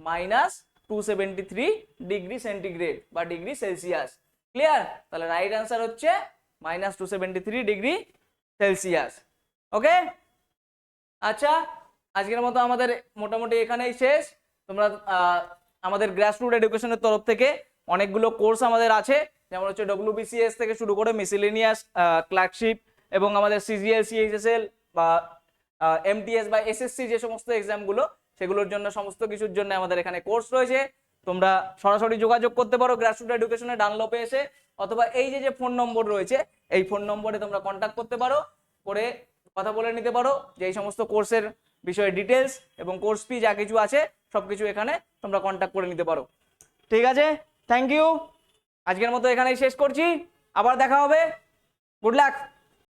-273°C বা ডিগ্রি সেলসিয়াস। ক্লিয়ার? তাহলে রাইট অ্যান্সার হচ্ছে -273°C। ওকে, আচ্ছা, আজকের মতো আমাদের মোটামুটি এখানেই শেষ। তোমরা আমাদের গ্রাসরুট এডুকেশনের তরফ থেকে অনেকগুলো কোর্স আমাদের আছে, যেমন হচ্ছে WBCS থেকে শুরু করে মিসেলেনিয়াস, ক্লার্কশিপ এবং আমাদের CGL CHSL বা MTS বা SSC যে সমস্ত এক্সামগুলো, সেগুলোর জন্য সমস্ত কিছুর জন্য আমাদের এখানে কোর্স রয়েছে। তোমরা সরাসরি যোগাযোগ করতে পারো গ্রাসরুট এডুকেশনের ডানলপে এসে, অথবা এই যে ফোন নম্বর রয়েছে এই ফোন নম্বরে তোমরা কন্ট্যাক্ট করতে পারো, করে কথা বলে নিতে পারো যে এই সমস্ত কোর্সের বিষয়ে ডিটেলস এবং কোর্স ফি যা কিছু আছে সবকিছু এখানে তোমরা কন্ট্যাক্ট করে নিতে পারো। ঠিক আছে, থ্যাংক ইউ। আজকের মতো এখানেই শেষ করছি, আবার দেখা হবে। Good luck.